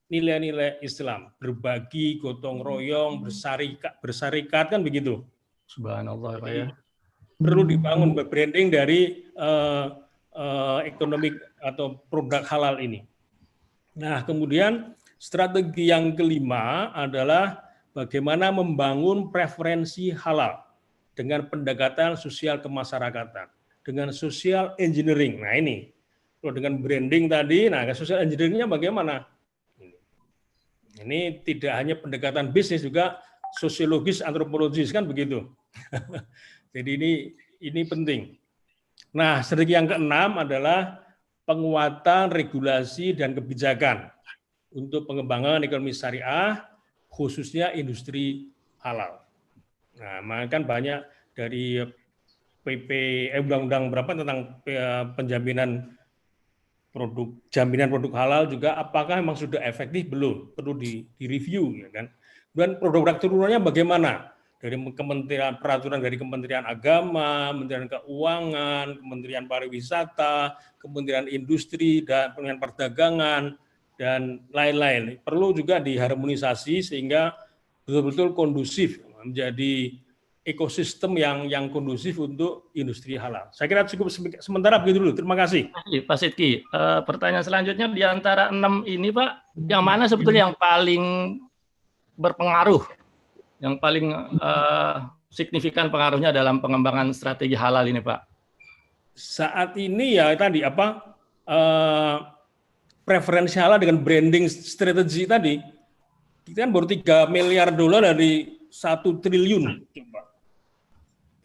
Speaker 4: nilai-nilai Islam, berbagi, gotong royong, bersarikat kan begitu.
Speaker 3: Subhanallah, Pak ya.
Speaker 4: Perlu dibangun branding dari ekonomi atau produk halal ini. Nah, kemudian strategi yang kelima adalah bagaimana membangun preferensi halal dengan pendekatan sosial kemasyarakatan, dengan social engineering. Nah, ini kalau dengan branding tadi, nah social engineering-nya bagaimana? Ini tidak hanya pendekatan bisnis, juga sosiologis, antropologis kan begitu. Jadi ini penting. Nah, strategi yang keenam adalah penguatan regulasi dan kebijakan untuk pengembangan ekonomi syariah, khususnya industri halal. Nah, maka kan banyak dari undang-undang berapa tentang penjaminan jaminan produk halal juga, apakah memang sudah efektif belum, perlu direview, ya kan. Dan produk turunannya bagaimana? Dari Kementerian Peraturan dari Kementerian Agama, Kementerian Keuangan, Kementerian Pariwisata, Kementerian Industri dan Kementerian Perdagangan dan lain-lain. Perlu juga diharmonisasi sehingga betul-betul kondusif, menjadi ekosistem yang kondusif untuk industri halal. Saya kira cukup sementara begitu dulu. Terima kasih.
Speaker 3: Pak Sidki, pertanyaan selanjutnya di antara 6 ini, Pak, yang mana sebetulnya yang paling berpengaruh, yang paling signifikan pengaruhnya dalam pengembangan strategi halal ini, Pak?
Speaker 4: Saat ini ya tadi preferensi halal dengan branding strategi tadi, kita kan baru 3 miliar dolar dari 1 triliun. Coba.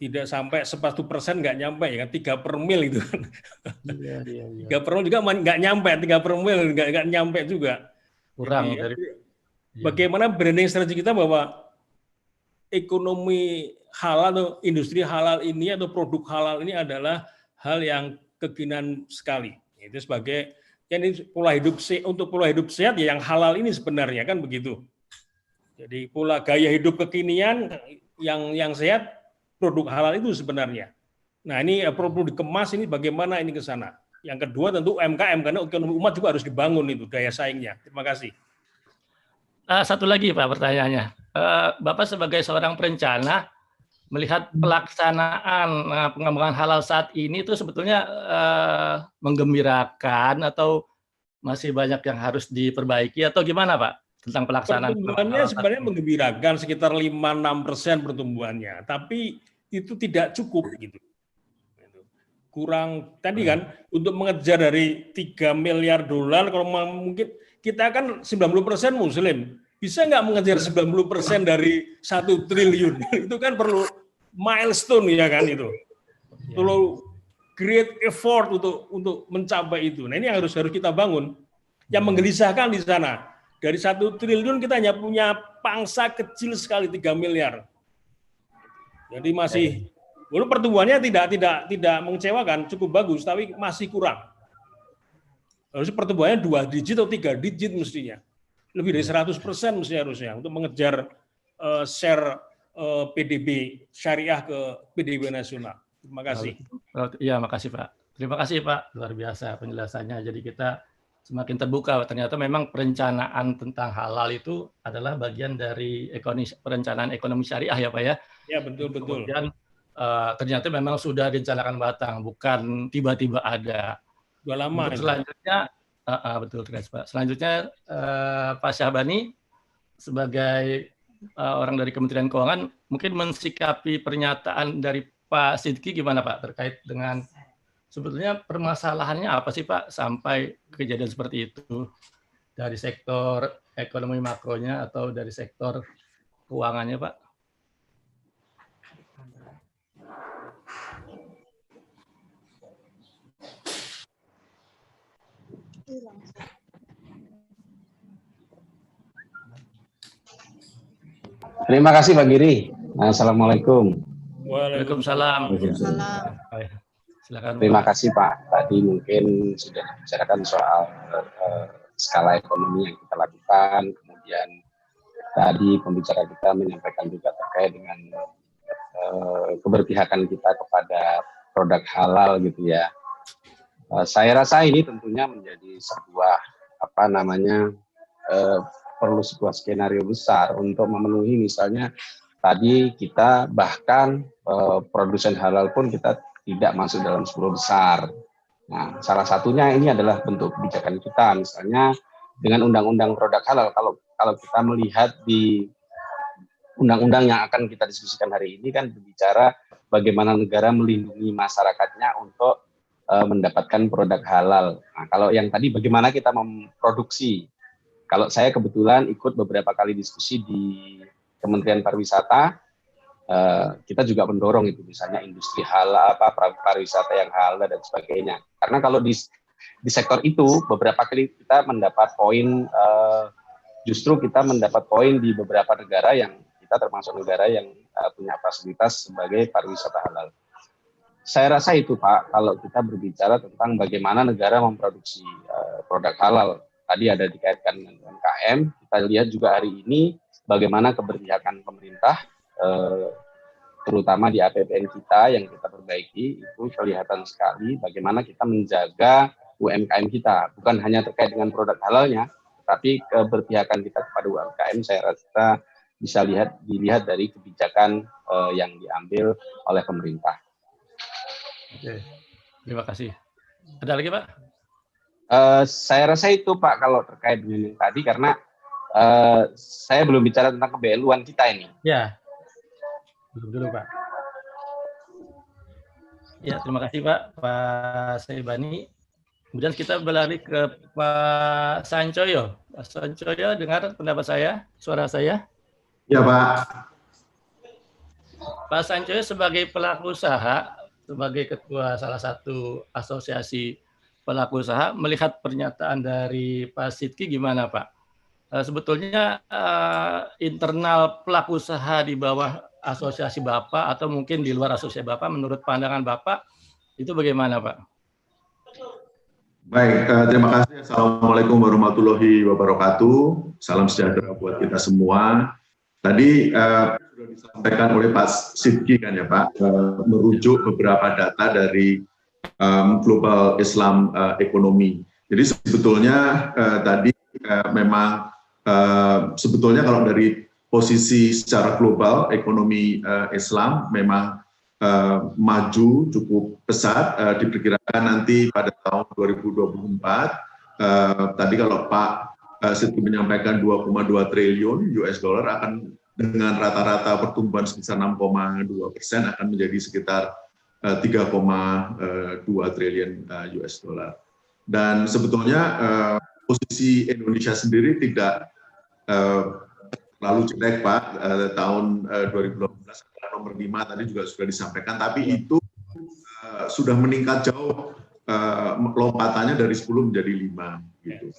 Speaker 4: Tidak sampai 1% nggak nyampe ya kan, 3 per mil itu kan. 3 per mil juga nggak nyampe, 3 per mil nggak nyampe juga.
Speaker 3: Kurang
Speaker 4: Jadi,
Speaker 3: dari
Speaker 4: bagaimana branding strategi kita bahwa ekonomi halal atau industri halal ini atau produk halal ini adalah hal yang kekinian sekali. Itu sebagai ini pola hidup untuk pola hidup sehat ya yang halal ini sebenarnya kan begitu. Jadi pola gaya hidup kekinian yang sehat produk halal itu sebenarnya. Nah ini perlu dikemas ini bagaimana ini ke sana. Yang kedua tentu UMKM karena ekonomi umat juga harus dibangun itu daya saingnya. Terima kasih.
Speaker 3: Satu lagi Pak pertanyaannya. Bapak sebagai seorang perencana melihat pelaksanaan pengembangan halal saat ini itu sebetulnya menggembirakan atau masih banyak yang harus diperbaiki atau gimana Pak tentang pelaksanaan?
Speaker 4: Pertumbuhannya sebenarnya menggembirakan sekitar 5-6% pertumbuhannya, tapi itu tidak cukup gitu. Kurang tadi kan untuk mengejar dari 3 miliar dolar kalau mungkin kita kan 90% muslim. Bisa nggak mengejar 90% dari 1 triliun? Itu kan perlu milestone ya kan itu. Perlu great effort untuk mencapai itu. Nah, ini yang harus kita bangun. Yang menggelisahkan di sana. Dari 1 triliun kita hanya punya pangsa kecil sekali 3 miliar. Jadi masih walaupun pertumbuhannya tidak mengecewakan, cukup bagus tapi masih kurang. Harusnya pertumbuhannya 2 digit atau 3 digit mestinya. Lebih dari 100% mesti harusnya untuk mengejar share PDB syariah ke PDB nasional. Terima kasih.
Speaker 3: Iya, makasih Pak. Terima kasih Pak, luar biasa penjelasannya. Jadi kita semakin terbuka. Ternyata memang perencanaan tentang halal itu adalah bagian dari perencanaan ekonomi syariah ya Pak ya.
Speaker 4: Ya betul.
Speaker 3: Kemudian ternyata memang sudah direncanakan matang, bukan tiba-tiba ada.
Speaker 4: Sudah lama.
Speaker 3: Selanjutnya betul Pak. Selanjutnya Pak Syahbani sebagai orang dari Kementerian Keuangan mungkin mensikapi pernyataan dari Pak Sidki gimana Pak terkait dengan sebetulnya permasalahannya apa sih Pak sampai kejadian seperti itu dari sektor ekonomi makronya atau dari sektor keuangannya Pak?
Speaker 5: Terima kasih Pak Giri. Assalamualaikum.
Speaker 3: Waalaikumsalam.
Speaker 5: Silakan. Terima kasih Pak. Tadi mungkin sudah dibicarakan soal skala ekonomi yang kita lakukan. Kemudian tadi pembicara kita menyampaikan juga terkait dengan keberpihakan kita kepada produk halal gitu ya. Saya rasa ini tentunya menjadi sebuah perlu sebuah skenario besar untuk memenuhi misalnya tadi kita bahkan produsen halal pun kita tidak masuk dalam 10 besar. Nah, salah satunya ini adalah bentuk kebijakan kita misalnya dengan undang-undang produk halal. Kalau kita melihat di undang-undang yang akan kita diskusikan hari ini kan berbicara bagaimana negara melindungi masyarakatnya untuk mendapatkan produk halal. Nah, kalau yang tadi bagaimana kita memproduksi. Kalau saya kebetulan ikut beberapa kali diskusi di Kementerian Pariwisata, kita juga mendorong itu misalnya industri halal, pariwisata yang halal dan sebagainya. Karena kalau di sektor itu beberapa kali kita mendapat poin, justru kita mendapat poin di beberapa negara yang kita termasuk negara yang punya fasilitas sebagai pariwisata halal. Saya rasa itu Pak, kalau kita berbicara tentang bagaimana negara memproduksi produk halal. Tadi ada dikaitkan dengan UMKM, kita lihat juga hari ini bagaimana keberpihakan pemerintah, terutama di APBN kita yang kita perbaiki, itu kelihatan sekali bagaimana kita menjaga UMKM kita. Bukan hanya terkait dengan produk halalnya, tapi keberpihakan kita kepada UMKM saya rasa bisa dilihat dari kebijakan yang diambil oleh pemerintah.
Speaker 3: Oke, terima kasih. Ada lagi Pak?
Speaker 5: Saya rasa itu Pak kalau terkait dengan yang tadi karena saya belum bicara tentang kebeluan kita ini.
Speaker 3: Ya, dulu Pak. Ya, terima kasih Pak Syahbani. Kemudian kita berlari ke Pak Sancoyo. Pak Sancoyo, dengar pendapat saya, suara saya?
Speaker 6: Ya, Pak.
Speaker 3: Pak Sancoyo sebagai pelaku usaha, sebagai ketua salah satu asosiasi pelaku usaha, melihat pernyataan dari Pak Sidki gimana, Pak? Sebetulnya internal pelaku usaha di bawah asosiasi Bapak atau mungkin di luar asosiasi Bapak, menurut pandangan Bapak, itu bagaimana, Pak?
Speaker 6: Baik, terima kasih. Assalamualaikum warahmatullahi wabarakatuh. Salam sejahtera buat kita semua. Tadi sudah disampaikan oleh Pak Sidki kan ya Pak, merujuk beberapa data dari Global Islam Economy. Jadi sebetulnya tadi memang sebetulnya kalau dari posisi secara global ekonomi Islam memang maju cukup pesat, diperkirakan nanti pada tahun 2024. Tadi kalau Pak Sidki menyampaikan 2,2 triliun US dollar akan dengan rata-rata pertumbuhan sebesar 6,2% akan menjadi sekitar 3,2 triliun US dollar. Dan sebetulnya posisi Indonesia sendiri tidak terlalu jelek Pak, tahun 2012 nomor 5 tadi juga sudah disampaikan, tapi itu sudah meningkat jauh lompatannya dari 10 menjadi 5 gitu.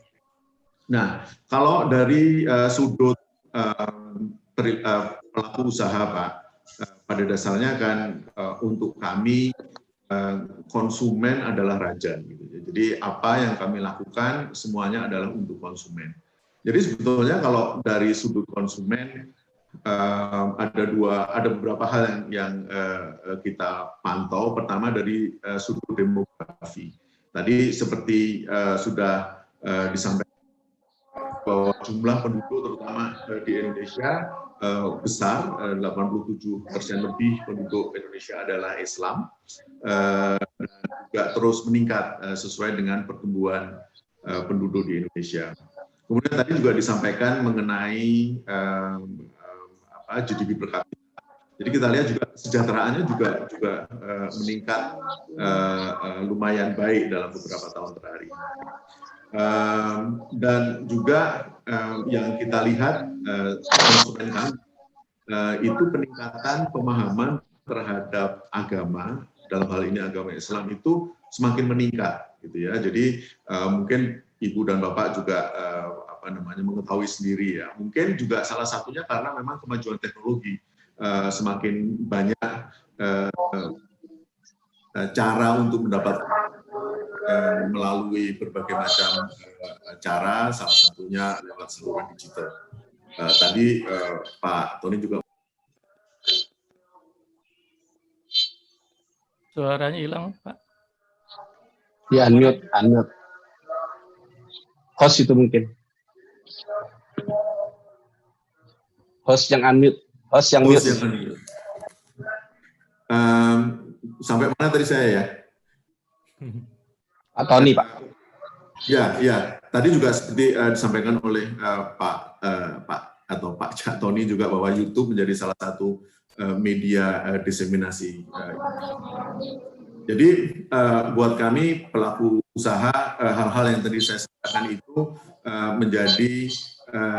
Speaker 6: Nah, kalau dari sudut pelaku usaha Pak, pada dasarnya kan untuk kami konsumen adalah raja gitu. Jadi apa yang kami lakukan semuanya adalah untuk konsumen. Jadi sebetulnya kalau dari sudut konsumen ada beberapa hal yang kita pantau. Pertama dari sudut demografi. Tadi seperti sudah disampaikan bahwa jumlah penduduk terutama di Indonesia besar, 87% lebih penduduk Indonesia adalah Islam, juga terus meningkat sesuai dengan pertumbuhan penduduk di Indonesia. Kemudian tadi juga disampaikan mengenai GDP per kapita. Jadi kita lihat juga kesejahteraannya juga meningkat lumayan baik dalam beberapa tahun terakhir. Dan juga yang kita lihat konsumen kami itu peningkatan pemahaman terhadap agama, dalam hal ini agama Islam itu semakin meningkat gitu ya. Jadi mungkin Ibu dan Bapak juga mengetahui sendiri ya. Mungkin juga salah satunya karena memang kemajuan teknologi, semakin banyak cara untuk mendapatkan melalui berbagai macam cara, salah satunya lewat saluran digital. Tadi Pak Tony juga.
Speaker 3: Suaranya hilang, Pak.
Speaker 5: Ya, unmute. Host itu mungkin. Host yang unmute. Mute.
Speaker 6: Sampai mana tadi saya ya?
Speaker 5: Pak Tony, Pak.
Speaker 6: Ya. Tadi juga seperti disampaikan oleh Pak Cak Tony juga bahwa YouTube menjadi salah satu media diseminasi. Jadi buat kami pelaku usaha, hal-hal yang tadi saya sampaikan itu menjadi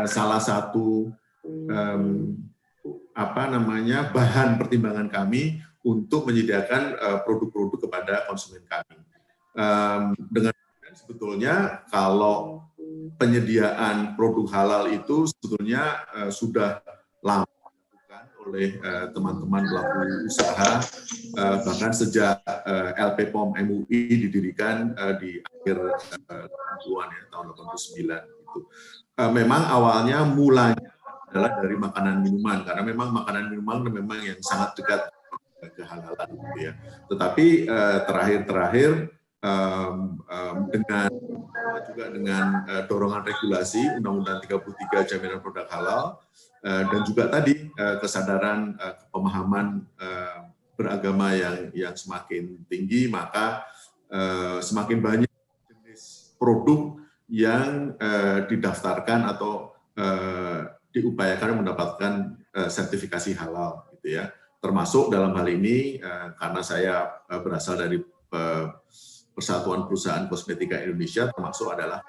Speaker 6: salah satu bahan pertimbangan kami untuk menyediakan produk-produk kepada konsumen kami. Dengan sebetulnya kalau penyediaan produk halal itu sebetulnya sudah lama dilakukan oleh teman-teman pelaku usaha, bahkan sejak LPPOM MUI didirikan di akhir 80-an ya, tahun 89 itu. Memang awalnya mulanya adalah dari makanan minuman, karena memang makanan minuman memang yang sangat dekat kehalalan gitu ya. Tetapi terakhir dengan dorongan regulasi Undang-Undang 33 Jaminan Produk Halal dan juga tadi kesadaran pemahaman beragama yang semakin tinggi, maka semakin banyak jenis produk yang didaftarkan atau diupayakan mendapatkan sertifikasi halal gitu ya. Termasuk dalam hal ini karena saya berasal dari Persatuan Perusahaan Kosmetika Indonesia, termasuk adalah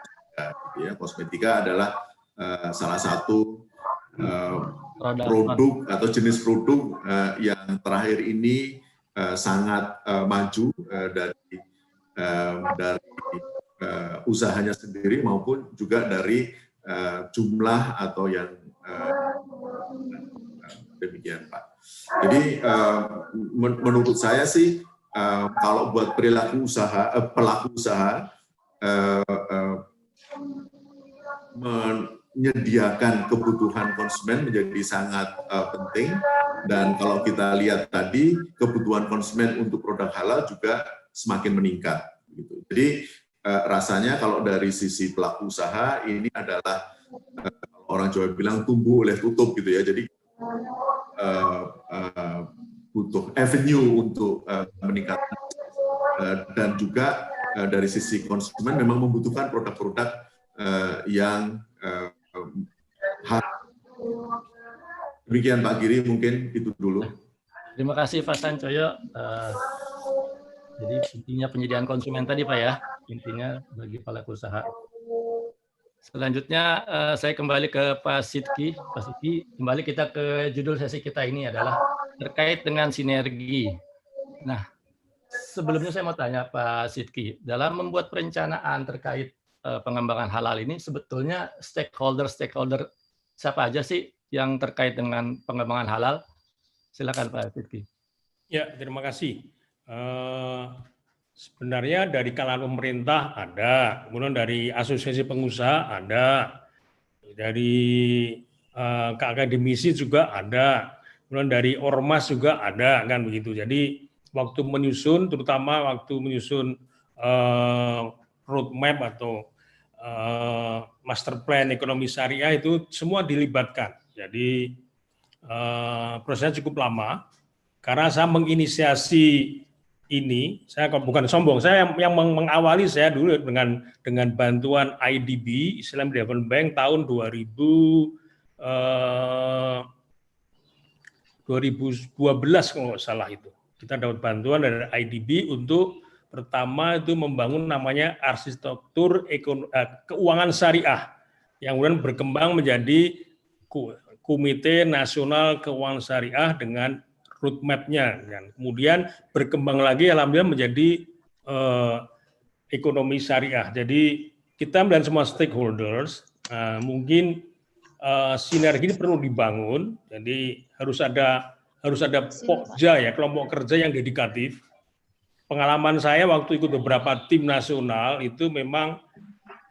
Speaker 6: gitu ya. Kosmetika adalah salah satu produk atau jenis produk yang terakhir ini sangat maju dari usahanya sendiri maupun juga dari jumlah atau yang demikian, Pak. Jadi menurut saya sih kalau buat pelaku usaha menyediakan kebutuhan konsumen menjadi sangat penting, dan kalau kita lihat tadi kebutuhan konsumen untuk produk halal juga semakin meningkat. Gitu. Jadi rasanya kalau dari sisi pelaku usaha ini adalah orang Jawa bilang tumbuh oleh tutup gitu ya. Jadi butuh avenue untuk meningkatkan dan juga dari sisi konsumen memang membutuhkan produk-produk yang demikian Pak Giri, mungkin itu dulu.
Speaker 3: Terima kasih Pak Sancoyo. Jadi intinya penyediaan konsumen tadi Pak ya, intinya bagi pelaku usaha. Selanjutnya saya kembali ke Pak Sidki. Pak Sidki, kembali kita ke judul sesi kita ini adalah terkait dengan sinergi. Nah, sebelumnya saya mau tanya Pak Sidki, dalam membuat perencanaan terkait pengembangan halal ini sebetulnya stakeholder siapa aja sih yang terkait dengan pengembangan halal? Silakan Pak Sidki.
Speaker 4: Ya, terima kasih. Sebenarnya dari kalangan pemerintah ada, kemudian dari asosiasi pengusaha ada, dari akademisi juga ada, kemudian dari ormas juga ada, kan begitu. Jadi waktu menyusun, terutama waktu menyusun roadmap atau master plan ekonomi syariah itu semua dilibatkan. Jadi prosesnya cukup lama. Karena saya menginisiasi ini, saya bukan sombong, saya yang mengawali saya dulu dengan bantuan IDB, Islam Development Bank tahun 2012 kalau nggak salah itu. Kita dapat bantuan dari IDB untuk pertama itu membangun namanya arsitektur keuangan syariah yang kemudian berkembang menjadi Komite Nasional Keuangan Syariah dengan roadmap-nya, dan kemudian berkembang lagi alhamdulillah menjadi ekonomi syariah. Jadi kita dan semua stakeholders mungkin sinergi ini perlu dibangun. Jadi harus ada pokja ya, kelompok kerja yang dedikatif. Pengalaman saya waktu ikut beberapa tim nasional itu memang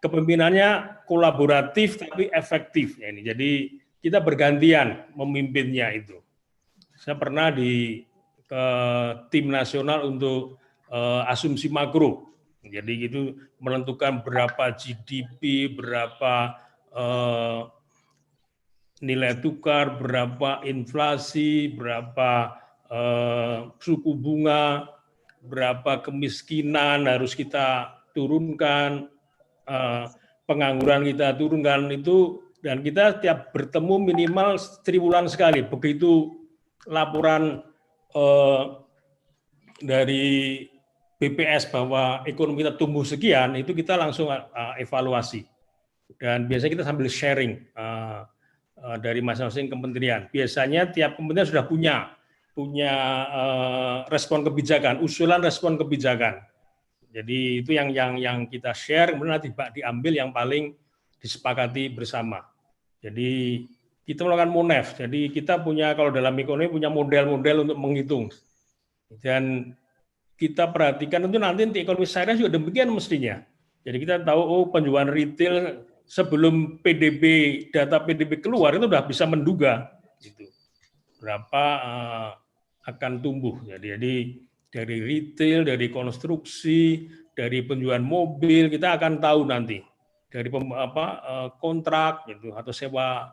Speaker 4: kepemimpinannya kolaboratif tapi efektif ya ini. Jadi kita bergantian memimpinnya itu. Saya pernah ke tim nasional untuk asumsi makro. Jadi itu menentukan berapa GDP, berapa nilai tukar, berapa inflasi, berapa suku bunga, berapa kemiskinan harus kita turunkan, pengangguran kita turunkan itu, dan kita tiap bertemu minimal 1 bulan sekali. Begitu laporan dari BPS bahwa ekonomi kita tumbuh sekian, itu kita langsung evaluasi. Dan biasanya kita sambil sharing dari masing-masing kementerian. Biasanya tiap kementerian sudah punya respon kebijakan, usulan respon kebijakan. Jadi itu yang kita share, kemudian nanti diambil yang paling disepakati bersama. Jadi kita melakukan MONEF, jadi kita punya, kalau dalam ekonomi punya model-model untuk menghitung. Dan kita perhatikan itu nanti di ekonomi syariah juga demikian mestinya. Jadi kita tahu penjualan retail sebelum data PDB keluar itu sudah bisa menduga gitu, berapa akan tumbuh. Jadi dari retail, dari konstruksi, dari penjualan mobil kita akan tahu nanti dari kontrak gitu atau sewa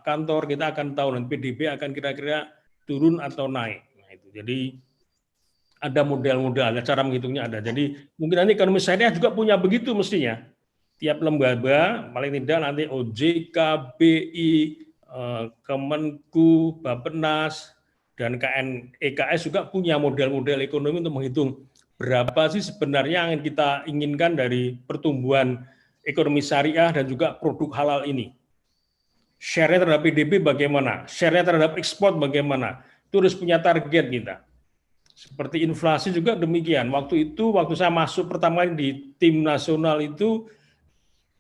Speaker 4: kantor kita akan tahu dan PDB akan kira-kira turun atau naik. Nah, itu. Jadi ada model-model, ada cara menghitungnya ada. Jadi mungkin nanti ekonomi syariah juga punya begitu mestinya. Tiap lembaga paling tidak nanti OJK, BI, Kemenku, Bappenas dan EKS juga punya model-model ekonomi untuk menghitung berapa sih sebenarnya yang kita inginkan dari pertumbuhan ekonomi syariah dan juga produk halal ini. Share-nya terhadap PDB bagaimana? Share-nya terhadap ekspor bagaimana? Itu harus punya target kita. Seperti inflasi juga demikian. Waktu saya masuk pertama kali di tim nasional itu,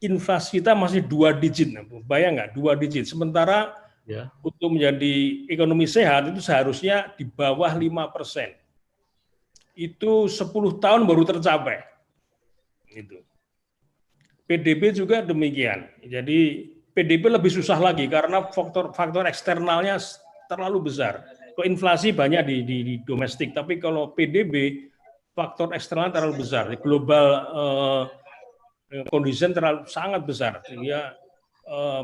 Speaker 4: inflasi kita masih 2 digit. Bayang nggak? 2 digit. Sementara untuk menjadi ekonomi sehat itu seharusnya di bawah 5%. Itu 10 tahun baru tercapai. Gitu. PDB juga demikian. Jadi PDB lebih susah lagi karena faktor eksternalnya terlalu besar. Kalau inflasi banyak di domestik, tapi kalau PDB faktor eksternal terlalu besar. Di global condition terlalu sangat besar sehingga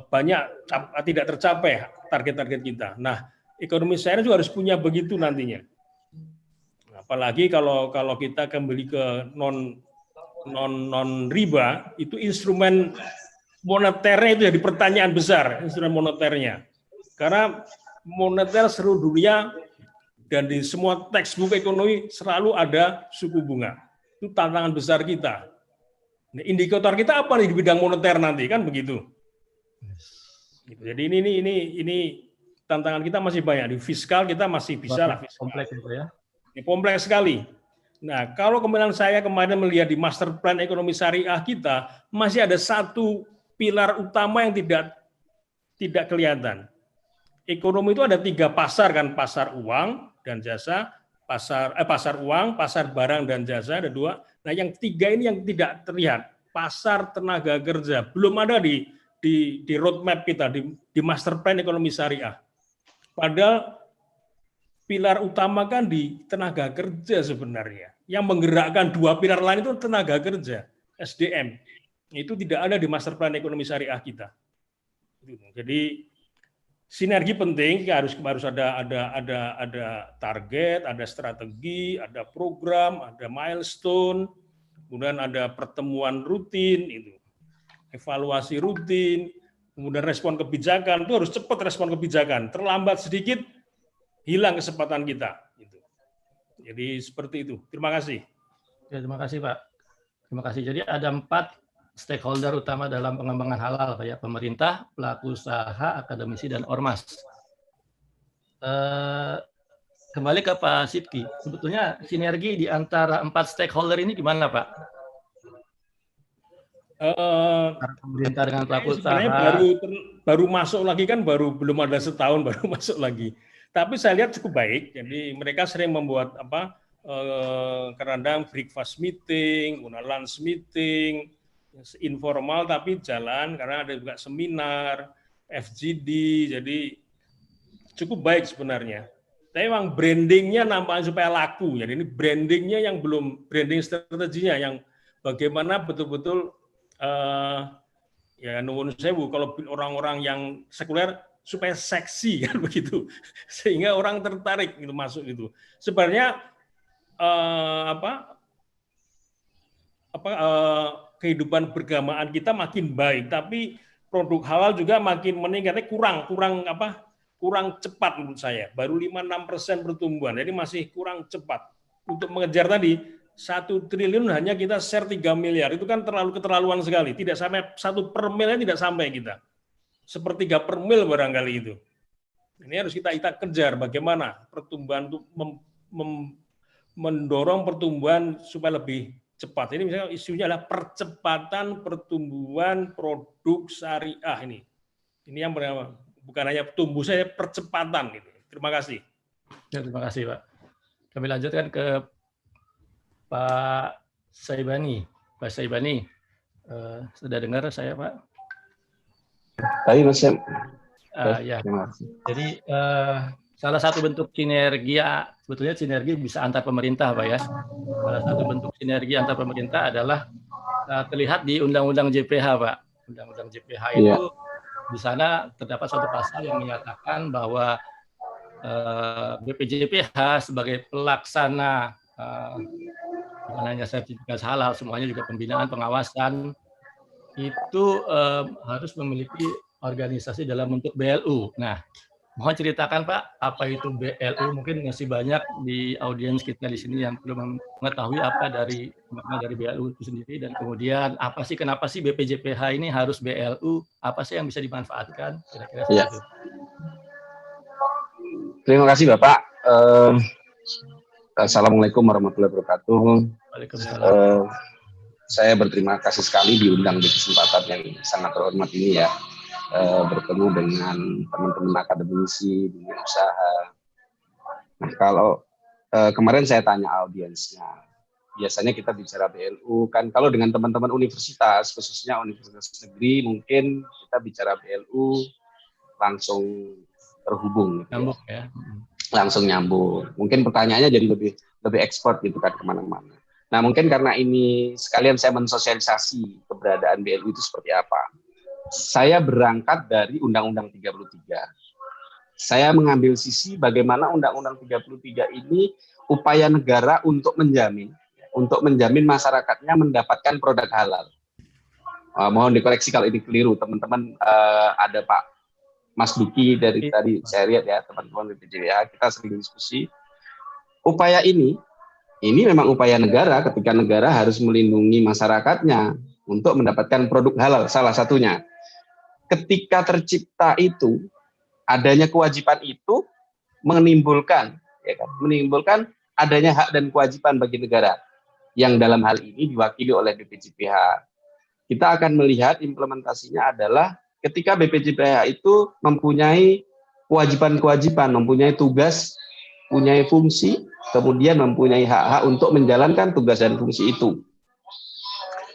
Speaker 4: banyak tidak tercapai target-target kita. Nah, ekonomi syariah juga harus punya begitu nantinya. Apalagi kalau kita kembali ke non riba, itu instrumen moneternya itu jadi pertanyaan besar, instrumen moneternya. Karena moneter seluruh dunia dan di semua textbook ekonomi selalu ada suku bunga. Itu tantangan besar kita. Nah, indikator kita apa nih di bidang moneter nanti, kan begitu. Jadi ini tantangan kita masih banyak. Di fiskal kita masih bisa lah.
Speaker 3: Kompleks itu ya.
Speaker 4: Ini kompleks sekali. Nah, kalau kemudian saya kemarin melihat di master plan ekonomi syariah kita, masih ada satu pilar utama yang tidak kelihatan. Ekonomi itu ada 3 pasar kan, pasar uang dan jasa, pasar uang, pasar barang dan jasa, ada 2. Nah, yang 3 ini yang tidak terlihat, pasar tenaga kerja, belum ada di roadmap kita, di master plan ekonomi syariah. Padahal pilar utama kan di tenaga kerja sebenarnya. Yang menggerakkan 2 pilar lain itu tenaga kerja, SDM. Itu tidak ada di master plan ekonomi syariah kita. Jadi sinergi penting, harus ada target, ada strategi, ada program, ada milestone, kemudian ada pertemuan rutin, itu evaluasi rutin, kemudian respon kebijakan, itu harus cepat respon kebijakan. Terlambat sedikit, hilang kesempatan kita. Jadi seperti itu. Terima kasih.
Speaker 3: Ya, terima kasih Pak. Terima kasih. Jadi ada 4 stakeholder utama dalam pengembangan halal, Pak ya, pemerintah, pelaku usaha, akademisi, dan ormas. Kembali ke Pak Sidki, sebetulnya sinergi di antara 4 stakeholder ini gimana Pak? Pemerintah dengan pelaku usaha.
Speaker 4: Baru masuk lagi kan, belum ada setahun baru masuk lagi. Tapi saya lihat cukup baik. Jadi mereka sering membuat kadang breakfast meeting, lunch meeting, informal tapi jalan, karena ada juga seminar, FGD, jadi cukup baik sebenarnya. Tapi memang brandingnya nampaknya supaya laku. Jadi ini brandingnya yang belum, branding strateginya yang bagaimana betul-betul ya nuwun sewu, kalau orang-orang yang sekuler supaya seksi kan begitu, sehingga orang tertarik gitu masuk itu. Sebenarnya kehidupan beragamaan kita makin baik, tapi produk halal juga makin meningkatnya kurang cepat menurut saya. Baru 5-6% pertumbuhan, jadi masih kurang cepat. Untuk mengejar tadi 1 triliun hanya kita share 3 miliar, itu kan keterlaluan sekali. Tidak sampai 1 per milnya, tidak sampai kita. 1/3 per mil barangkali itu. Ini harus kita kejar bagaimana pertumbuhan untuk mendorong pertumbuhan supaya lebih cepat. Ini misalnya isunya adalah percepatan pertumbuhan produk syariah ini. Ini yang bukan hanya tumbuh saja, percepatan itu. Terima kasih.
Speaker 3: Ya, terima kasih Pak. Kami lanjutkan ke Pak Saibani. Pak Saibani, sudah dengar saya Pak?
Speaker 5: Tadi Mas Sam.
Speaker 3: Ya. Jadi salah satu bentuk sinergi, sebetulnya sinergi bisa antar pemerintah Pak ya. Salah satu bentuk sinergi antar pemerintah adalah terlihat di Undang-Undang JPH Pak. Undang-Undang JPH itu di sana terdapat suatu pasal yang menyatakan bahwa BPJPH sebagai pelaksana bukan hanya sertifikat halal, semuanya juga pembinaan, pengawasan, itu harus memiliki organisasi dalam bentuk BLU. Nah, Mohon ceritakan Pak, apa itu BLU? Mungkin masih banyak di audiens kita di sini yang belum mengetahui apa dari BLU itu sendiri, dan kemudian kenapa sih BPJPH ini harus BLU? Apa sih yang bisa dimanfaatkan? Kira-kira seperti itu.
Speaker 5: Terima kasih Bapak. Assalamualaikum warahmatullahi wabarakatuh.
Speaker 3: Waalaikumsalam.
Speaker 5: Saya berterima kasih sekali diundang di kesempatan yang sangat terhormat ini ya. Bertemu dengan teman-teman akademisi, dunia usaha. Nah, kalau kemarin saya tanya audiensnya, biasanya kita bicara BLU, kan kalau dengan teman-teman universitas, khususnya universitas negeri, mungkin kita bicara BLU langsung terhubung. Gitu
Speaker 3: nyambung ya.
Speaker 5: Langsung nyambung. Mungkin pertanyaannya jadi lebih ekspor gitu kan kemana-mana. Nah mungkin karena ini sekalian saya mensosialisasi keberadaan BLU itu seperti apa. Saya berangkat dari Undang-Undang 33. Saya mengambil sisi bagaimana Undang-Undang 33 ini upaya negara untuk menjamin masyarakatnya mendapatkan produk halal. Mohon dikoreksi kalau ini keliru, teman-teman. Ada Pak Mas Duki dari tadi saya lihat ya, teman-teman BPJPH, kita sering diskusi. Upaya ini memang upaya negara ketika negara harus melindungi masyarakatnya untuk mendapatkan produk halal, salah satunya. Ketika tercipta itu, adanya kewajiban itu menimbulkan adanya hak dan kewajiban bagi negara, yang dalam hal ini diwakili oleh BPJPH. Kita akan melihat implementasinya adalah ketika BPJPH itu mempunyai kewajiban-kewajiban, mempunyai tugas, mempunyai fungsi, kemudian mempunyai hak-hak untuk menjalankan tugas dan fungsi itu.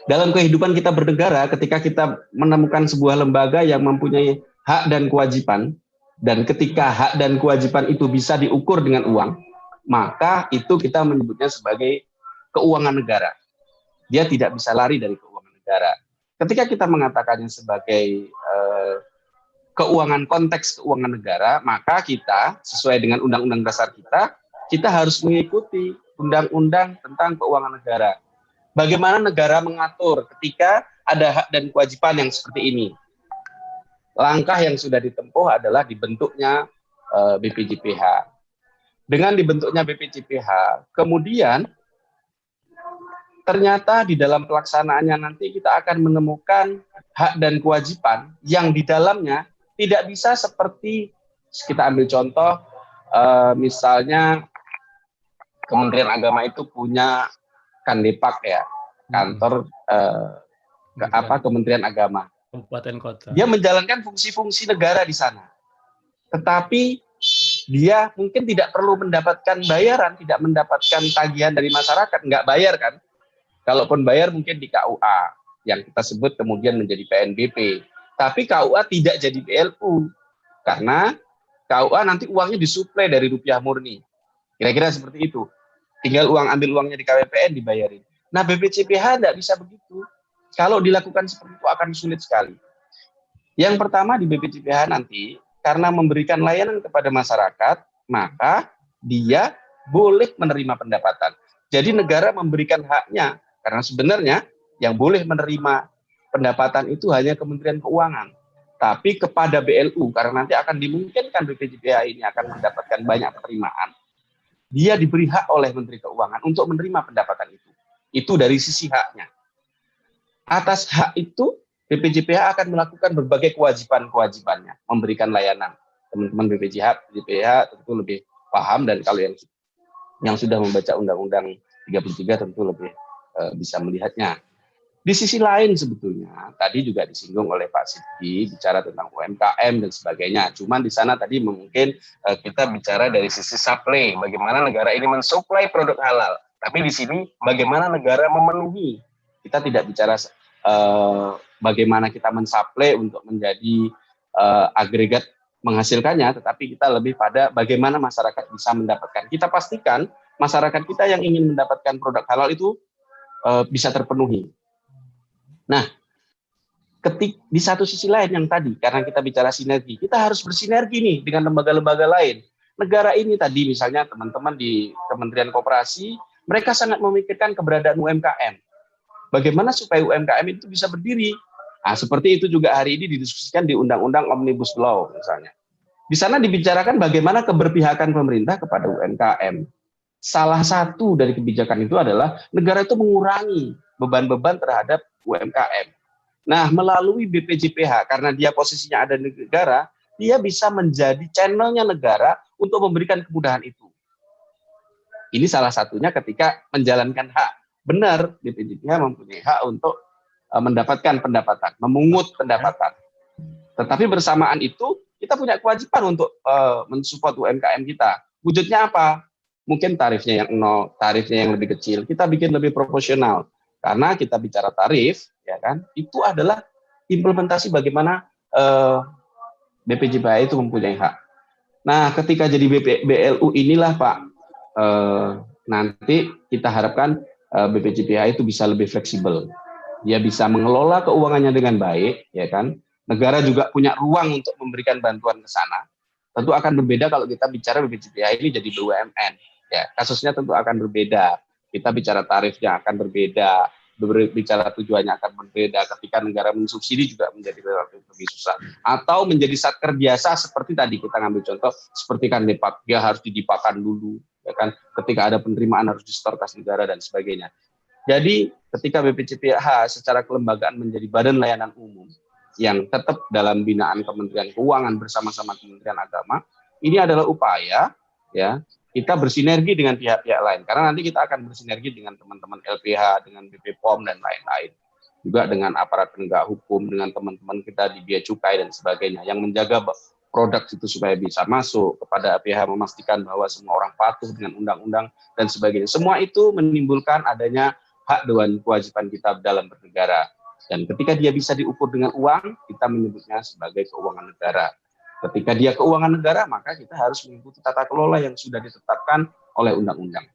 Speaker 5: Dalam kehidupan kita bernegara, ketika kita menemukan sebuah lembaga yang mempunyai hak dan kewajiban, dan ketika hak dan kewajiban itu bisa diukur dengan uang, maka itu kita menyebutnya sebagai keuangan negara. Dia tidak bisa lari dari keuangan negara. Ketika kita mengatakannya sebagai konteks keuangan negara, maka kita sesuai dengan undang-undang dasar kita harus mengikuti undang-undang tentang keuangan negara. Bagaimana negara mengatur ketika ada hak dan kewajiban yang seperti ini? Langkah yang sudah ditempuh adalah dibentuknya BPJPH. Dengan dibentuknya BPJPH, kemudian ternyata di dalam pelaksanaannya nanti kita akan menemukan hak dan kewajiban yang di dalamnya tidak bisa seperti, kita ambil contoh, misalnya Kementerian Agama itu punya Kandepak ya, kantor Kementerian Agama.
Speaker 3: Kabupaten kota.
Speaker 5: Dia menjalankan fungsi-fungsi negara di sana. Tetapi dia mungkin tidak perlu mendapatkan bayaran, tidak mendapatkan tagihan dari masyarakat, nggak bayar kan? Kalaupun bayar mungkin di KUA, yang kita sebut kemudian menjadi PNBP. Tapi KUA tidak jadi BLU, karena KUA nanti uangnya disuplai dari rupiah murni. Kira-kira seperti itu. Tinggal ambil uangnya di KWPN dibayarin. Nah BPJPH tidak bisa begitu. Kalau dilakukan seperti itu akan sulit sekali. Yang pertama di BPJPH nanti, karena memberikan layanan kepada masyarakat, maka dia boleh menerima pendapatan. Jadi negara memberikan haknya, karena sebenarnya yang boleh menerima pendapatan itu hanya Kementerian Keuangan. Tapi kepada BLU, karena nanti akan dimungkinkan BPJPH ini akan mendapatkan banyak penerimaan, dia diberi hak oleh Menteri Keuangan untuk menerima pendapatan itu. Itu dari sisi haknya. Atas hak itu, BPJPH akan melakukan berbagai kewajiban-kewajibannya, memberikan layanan. Teman-teman BPJPH tentu lebih paham, dan kalau yang sudah membaca Undang-Undang 33 tentu lebih bisa melihatnya. Di sisi lain sebetulnya, tadi juga disinggung oleh Pak Sidki, bicara tentang UMKM dan sebagainya. Cuman di sana tadi mungkin kita bicara dari sisi supply, bagaimana negara ini mensuplai produk halal. Tapi di sini bagaimana negara memenuhi. Kita tidak bicara bagaimana kita mensuplai untuk menjadi agregat menghasilkannya, tetapi kita lebih pada bagaimana masyarakat bisa mendapatkan. Kita pastikan masyarakat kita yang ingin mendapatkan produk halal itu bisa terpenuhi. Nah, di satu sisi lain yang tadi, karena kita bicara sinergi, kita harus bersinergi nih dengan lembaga-lembaga lain. Negara ini tadi misalnya teman-teman di Kementerian Koperasi, mereka sangat memikirkan keberadaan UMKM. Bagaimana supaya UMKM itu bisa berdiri? Nah, seperti itu juga hari ini didiskusikan di Undang-Undang Omnibus Law misalnya. Di sana dibicarakan bagaimana keberpihakan pemerintah kepada UMKM. Salah satu dari kebijakan itu adalah negara itu mengurangi beban-beban terhadap UMKM. Nah, melalui BPJPH, karena dia posisinya ada di negara, dia bisa menjadi channelnya negara untuk memberikan kemudahan itu. Ini salah satunya ketika menjalankan hak. Benar, BPJPH mempunyai hak untuk mendapatkan pendapatan, memungut pendapatan. Tetapi bersamaan itu, kita punya kewajiban untuk mensupport UMKM kita. Wujudnya apa? Mungkin tarifnya yang nol, tarifnya yang lebih kecil, kita bikin lebih proporsional. Karena kita bicara tarif, ya kan, itu adalah implementasi bagaimana BPJPH itu mempunyai hak. Nah, ketika jadi BLU inilah Pak, nanti kita harapkan BPJPH itu bisa lebih fleksibel. Dia bisa mengelola keuangannya dengan baik, ya kan. Negara juga punya ruang untuk memberikan bantuan ke sana. Tentu akan berbeda kalau kita bicara BPJPH ini jadi BUMN. Ya, kasusnya tentu akan berbeda. Kita bicara tarifnya akan berbeda, bicara tujuannya akan berbeda. Ketika negara mensubsidi juga menjadi relatif lebih susah. Atau menjadi satker biasa seperti tadi kita ngambil contoh, seperti kan Depak, dia harus didipakan dulu, ya kan. Ketika ada penerimaan harus disetorkan negara dan sebagainya. Jadi ketika BPJPH secara kelembagaan menjadi badan layanan umum yang tetap dalam binaan Kementerian Keuangan bersama-sama Kementerian Agama, ini adalah upaya ya kita bersinergi dengan pihak-pihak lain, karena nanti kita akan bersinergi dengan teman-teman LPH, dengan BP POM dan lain-lain, juga dengan aparat penegak hukum, dengan teman-teman kita di Bea Cukai dan sebagainya, yang menjaga produk itu supaya bisa masuk, kepada pihak memastikan bahwa semua orang patuh dengan undang-undang dan sebagainya. Semua itu menimbulkan adanya hak dan kewajiban kita dalam bernegara. Dan ketika dia bisa diukur dengan uang, kita menyebutnya sebagai keuangan negara. Ketika dia keuangan negara, maka kita harus mengikuti tata kelola yang sudah ditetapkan oleh undang-undang.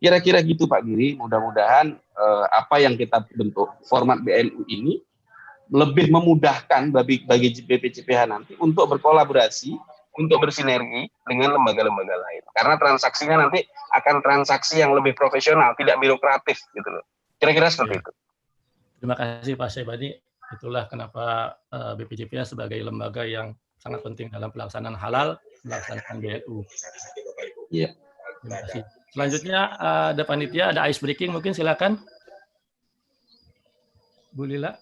Speaker 5: Kira-kira gitu Pak Giri, mudah-mudahan apa yang kita bentuk, format BLU ini, lebih memudahkan bagi BPJPH nanti untuk berkolaborasi, untuk bersinergi dengan lembaga-lembaga lain. Karena transaksinya nanti akan transaksi yang lebih profesional, tidak birokratif gitu loh. Kira-kira seperti itu.
Speaker 3: Terima kasih Pak Syaibani. Itulah kenapa BPJPH sebagai lembaga yang sangat penting dalam pelaksanaan halal, melaksanakan BLU.
Speaker 5: Iya.
Speaker 3: Terima kasih. Selanjutnya ada panitia, ada ice breaking, mungkin silakan. Bu Lila.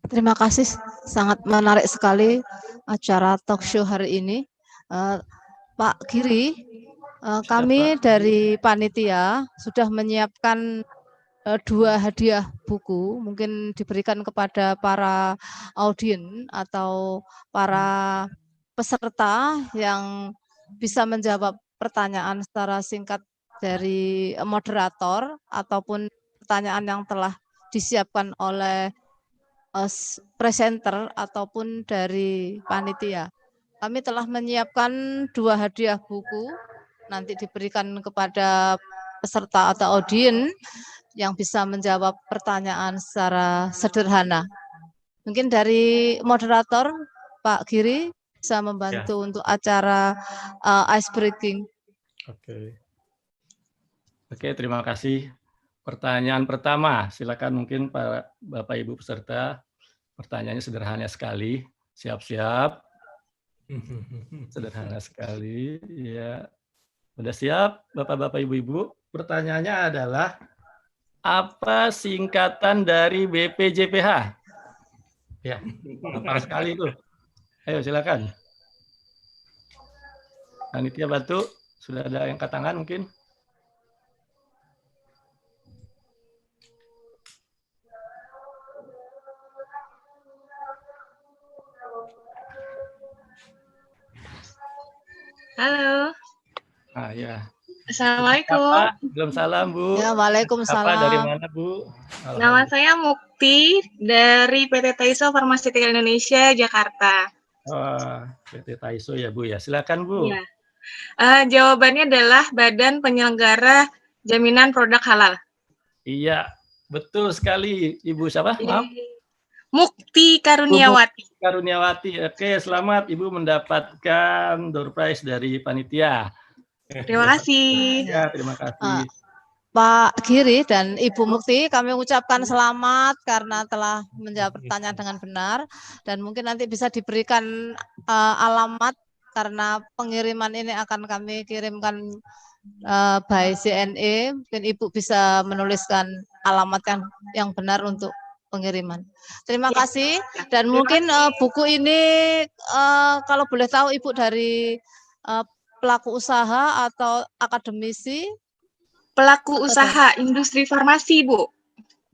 Speaker 1: Terima kasih, sangat menarik sekali acara talk show hari ini. Pak Giri, kami dari panitia sudah menyiapkan 2 hadiah buku, mungkin diberikan kepada para audien atau para peserta yang bisa menjawab pertanyaan secara singkat dari moderator ataupun pertanyaan yang telah disiapkan oleh presenter ataupun dari panitia. Kami telah menyiapkan 2 hadiah buku, nanti diberikan kepada peserta atau audien yang bisa menjawab pertanyaan secara sederhana. Mungkin dari moderator, Pak Giri, bisa membantu untuk acara ice breaking.
Speaker 3: Oke, terima kasih. Pertanyaan pertama, silakan mungkin Pak Bapak Ibu peserta. Pertanyaannya sederhana sekali. Siap-siap. Sederhana sekali. Ya. Sudah siap, Bapak-bapak Ibu-ibu? Pertanyaannya adalah apa singkatan dari BPJPH? Ya, gampang sekali itu. Ayo silakan. Panitia bantu. Sudah ada yang angkat tangan mungkin?
Speaker 7: Halo.
Speaker 3: Ya.
Speaker 7: Assalamualaikum.
Speaker 3: Belum salam, Bu.
Speaker 1: Ya, waalaikumsalam.
Speaker 3: Apa dari mana, Bu?
Speaker 7: Nama saya Mukti dari PT Taiso Pharmaceutical Indonesia, Jakarta.
Speaker 3: PT Taiso ya, Bu ya. Silakan, Bu.
Speaker 7: Ya. Jawabannya adalah Badan Penyelenggara Jaminan Produk Halal.
Speaker 3: Iya, betul sekali. Ibu siapa? Maaf.
Speaker 7: Mukti Karuniawati.
Speaker 3: Mukti Karuniawati. Oke, selamat Ibu mendapatkan door prize dari panitia.
Speaker 7: Terima kasih.
Speaker 3: Ya, terima kasih.
Speaker 1: Pak Giri dan Ibu Mukti, kami ucapkan selamat karena telah menjawab pertanyaan dengan benar, dan mungkin nanti bisa diberikan alamat karena pengiriman ini akan kami kirimkan by CNE. Mungkin Ibu bisa menuliskan alamat yang benar untuk pengiriman. Terima kasih. Dan mungkin buku ini kalau boleh tahu Ibu dari pelaku usaha atau akademisi?
Speaker 7: Pelaku usaha industri farmasi, Bu.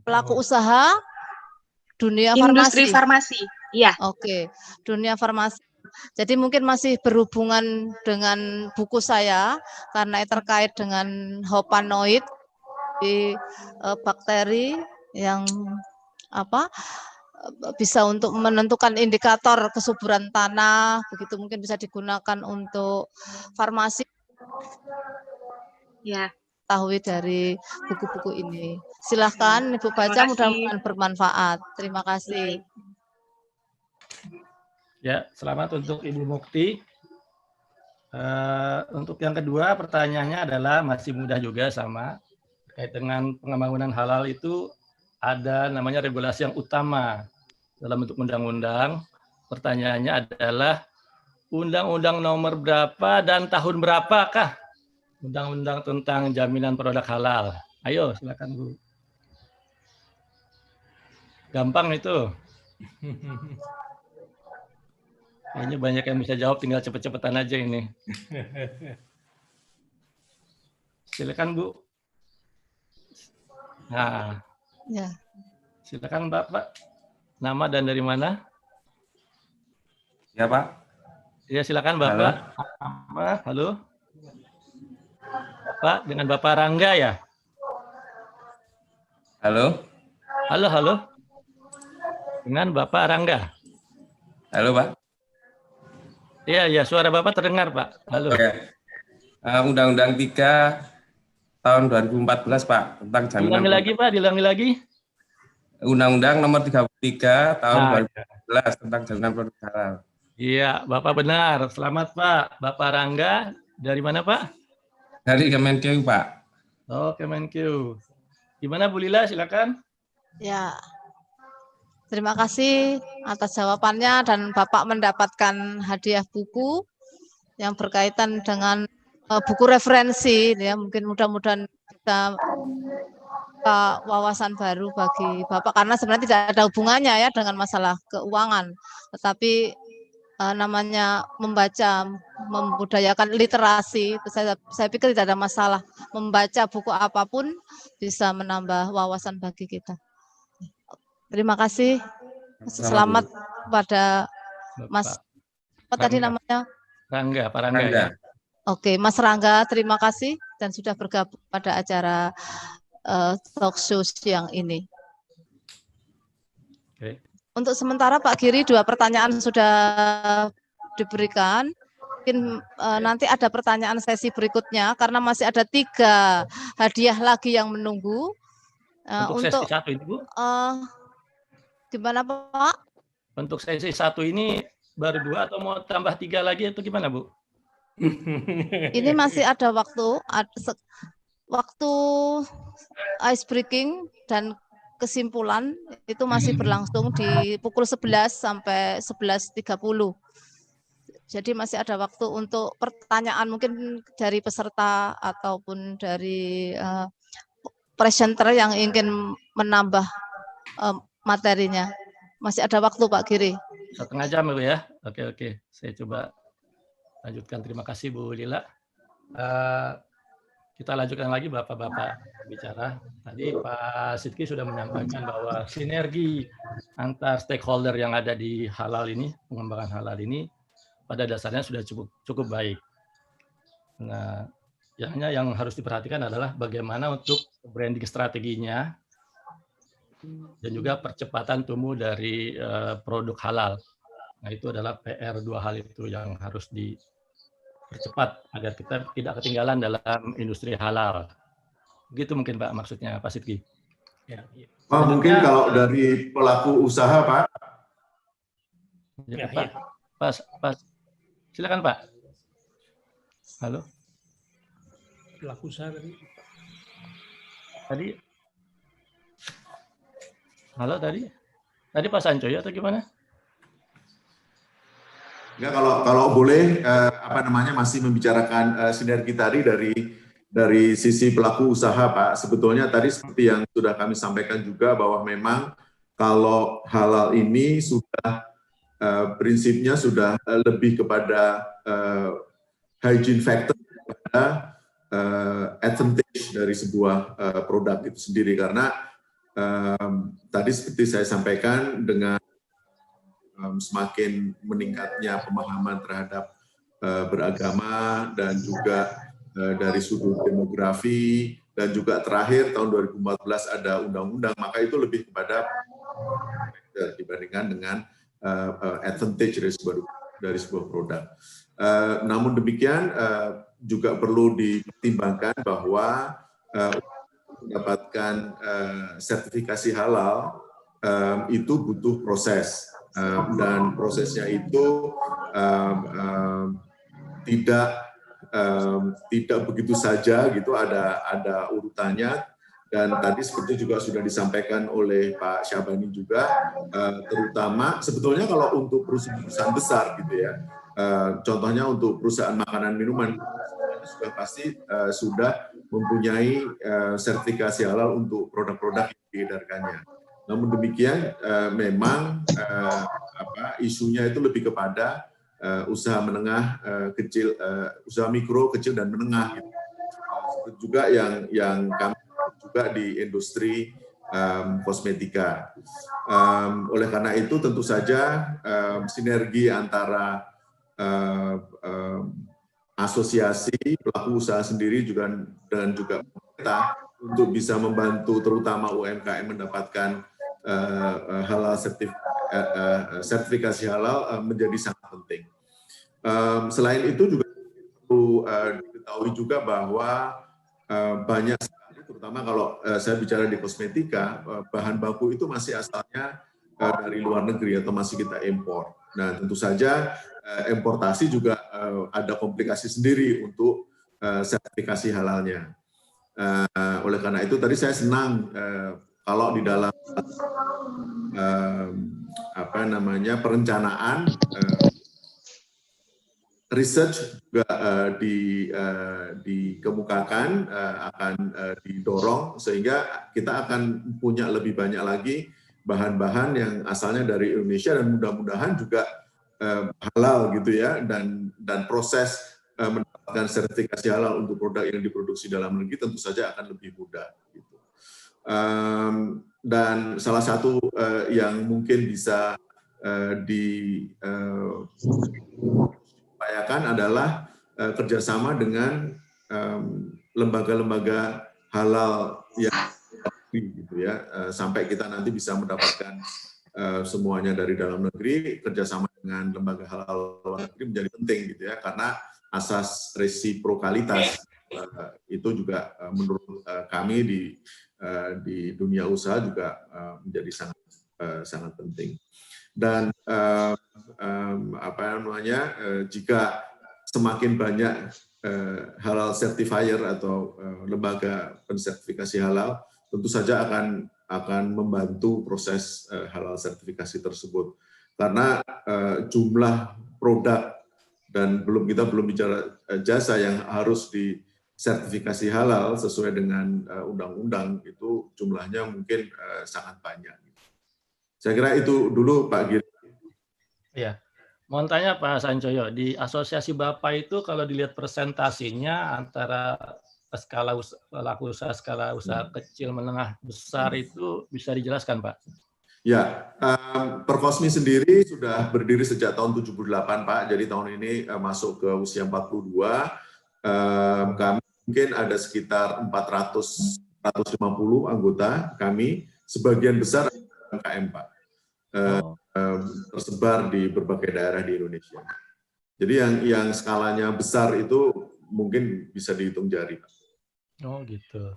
Speaker 1: Pelaku usaha dunia farmasi.
Speaker 7: Industri farmasi. Iya.
Speaker 1: Oke, dunia farmasi. Jadi mungkin masih berhubungan dengan buku saya karena terkait dengan hopanoid di bakteri yang bisa untuk menentukan indikator kesuburan tanah, begitu mungkin bisa digunakan untuk farmasi.
Speaker 7: Ya.
Speaker 1: Tahu dari buku-buku ini. Silahkan Ibu baca, mudah-mudahan bermanfaat. Terima kasih.
Speaker 3: Ya, selamat untuk Ibu Mukti. Untuk yang kedua, pertanyaannya adalah masih mudah juga sama. Terkait dengan pembangunan halal itu ada namanya regulasi yang utama dalam bentuk undang-undang. Pertanyaannya adalah undang-undang nomor berapa dan tahun berapakah undang-undang tentang jaminan produk halal? Ayo, silakan Bu. Gampang itu. Kayaknya banyak yang bisa jawab, tinggal cepet-cepetan aja ini. Silakan Bu. Nah,
Speaker 1: ya.
Speaker 3: Silakan Bapak. Nama dan dari mana?
Speaker 8: Ya Pak.
Speaker 3: Ya silakan Bapak. Halo. Halo. Bapak dengan Bapak Rangga ya?
Speaker 8: Halo.
Speaker 3: Halo, halo. Dengan Bapak Rangga.
Speaker 8: Halo Pak.
Speaker 3: Iya, ya, suara Bapak terdengar Pak. Halo.
Speaker 8: Oke. Undang-Undang 3 tahun 2014 Pak tentang jaminan.
Speaker 3: Diulangi lagi Pak, diulangi lagi.
Speaker 8: Undang-Undang nomor 33 tahun 2014 tentang jaminan produk halal.
Speaker 3: Iya, Bapak benar. Selamat Pak. Bapak Rangga dari mana Pak?
Speaker 8: Dari Kemenkeu Pak.
Speaker 3: Oh, Kemenkeu. Gimana Bu Lila, silakan.
Speaker 1: Ya. Terima kasih atas jawabannya dan Bapak mendapatkan hadiah buku yang berkaitan dengan buku referensi ya, mungkin mudah-mudahan bisa wawasan baru bagi Bapak karena sebenarnya tidak ada hubungannya ya dengan masalah keuangan, tetapi namanya membaca, membudayakan literasi, saya pikir tidak ada masalah. Membaca buku apapun bisa menambah wawasan bagi kita. Terima kasih. Selamat pada Mas, apa tadi namanya?
Speaker 3: Rangga, Pak Rangga. Ya?
Speaker 1: Oke, Mas Rangga, terima kasih dan sudah bergabung pada acara talk show siang ini.
Speaker 3: Oke.
Speaker 1: Untuk sementara Pak Giri 2 pertanyaan sudah diberikan. Mungkin nanti ada pertanyaan sesi berikutnya karena masih ada 3 hadiah lagi yang menunggu.
Speaker 3: Untuk sesi 1 ini Bu?
Speaker 1: Gimana Pak?
Speaker 3: Untuk sesi 1 ini baru 2 atau mau tambah 3 lagi atau gimana Bu?
Speaker 1: Ini masih ada waktu ice breaking dan kesimpulan itu masih berlangsung di pukul 11 sampai 11.30. Jadi masih ada waktu untuk pertanyaan mungkin dari peserta ataupun dari presenter yang ingin menambah materinya. Masih ada waktu Pak Giri.
Speaker 3: 1,5 jam ya. Oke. Saya coba lanjutkan. Terima kasih Bu Lila. Kita lanjutkan lagi Bapak-Bapak bicara. Tadi Pak Sidki sudah menyampaikan bahwa sinergi antar stakeholder yang ada di halal ini, pengembangan halal ini, pada dasarnya sudah cukup baik. Nah, yang harus diperhatikan adalah bagaimana untuk branding strateginya dan juga percepatan tumbuh dari produk halal. Nah, itu adalah PR 2 hal itu yang harus dipercepat agar kita tidak ketinggalan dalam industri halal. Begitu mungkin Pak maksudnya Pak Sidki.
Speaker 4: Ya.
Speaker 6: Oh, mungkin kalau dari pelaku usaha Pak.
Speaker 3: Ya, Pak. Pas. Silakan Pak. Halo.
Speaker 4: Pelaku usaha tadi.
Speaker 3: Tadi, halo tadi Pak Sancoyo atau gimana?
Speaker 6: Enggak, kalau boleh masih membicarakan sinergi tadi dari sisi pelaku usaha, Pak. Sebetulnya tadi seperti yang sudah kami sampaikan juga bahwa memang kalau halal ini sudah prinsipnya sudah lebih kepada hygiene factor, kepada advantage dari sebuah produk itu sendiri, karena tadi seperti saya sampaikan dengan semakin meningkatnya pemahaman terhadap beragama dan juga dari sudut demografi dan juga terakhir tahun 2014 ada undang-undang, maka itu lebih kepada dibandingkan dengan advantage dari sebuah produk. Namun demikian juga perlu dipertimbangkan bahwa mendapatkan sertifikasi halal itu butuh proses. Dan prosesnya itu tidak begitu saja gitu, ada urutannya, dan tadi seperti juga sudah disampaikan oleh Pak Syabani juga, terutama sebetulnya kalau untuk perusahaan besar gitu ya, contohnya untuk perusahaan makanan minuman sudah pasti sudah mempunyai sertifikasi halal untuk produk-produk yang diedarkannya. Namun demikian, memang isunya itu lebih kepada usaha menengah, kecil, usaha mikro, kecil dan menengah. Seperti juga yang kami juga di industri kosmetika. Oleh karena itu, tentu saja sinergi antara asosiasi pelaku usaha sendiri juga dan juga pemerintah untuk bisa membantu terutama UMKM mendapatkan halal sertifikasi halal menjadi sangat penting. Selain itu juga perlu diketahui juga bahwa banyak sekali, terutama kalau saya bicara di kosmetika, bahan baku itu masih asalnya dari luar negeri atau masih kita impor. Nah, tentu saja importasi juga ada komplikasi sendiri untuk sertifikasi halalnya. Oleh karena itu tadi saya senang kalau di dalam perencanaan research juga dikemukakan, akan didorong sehingga kita akan punya lebih banyak lagi bahan-bahan yang asalnya dari Indonesia dan mudah-mudahan juga halal gitu ya, dan proses mendapatkan sertifikasi halal untuk produk yang diproduksi dalam negeri tentu saja akan lebih mudah. Gitu. Dan salah satu yang mungkin bisa diupayakan adalah kerjasama dengan lembaga-lembaga halal yang gitu ya, sampai kita nanti bisa mendapatkan semuanya dari dalam negeri. Kerjasama dengan lembaga halal luar negeri menjadi penting gitu ya, karena asas resiprokalitas itu juga menurut kami di dunia usaha juga menjadi sangat penting. Dan jika semakin banyak halal certifier atau lembaga pensertifikasi halal, tentu saja akan membantu proses halal sertifikasi tersebut. Karena jumlah produk dan kita belum bicara jasa yang harus disertifikasi halal sesuai dengan undang-undang, itu jumlahnya mungkin sangat banyak. Saya kira itu dulu Pak Giri.
Speaker 3: Iya. Mohon tanya Pak Sancoyo, di asosiasi Bapak itu kalau dilihat presentasinya antara skala pelaku usaha, skala usaha kecil, menengah, besar itu bisa dijelaskan Pak?
Speaker 6: Ya, Perkosmi sendiri sudah berdiri sejak tahun 78 Pak, jadi tahun ini masuk ke usia 42. Kami mungkin ada sekitar 400-450 anggota kami, sebagian besar UMKM Pak. Tersebar di berbagai daerah di Indonesia. Jadi yang skalanya besar itu mungkin bisa dihitung jari, Pak.
Speaker 3: Oh gitu.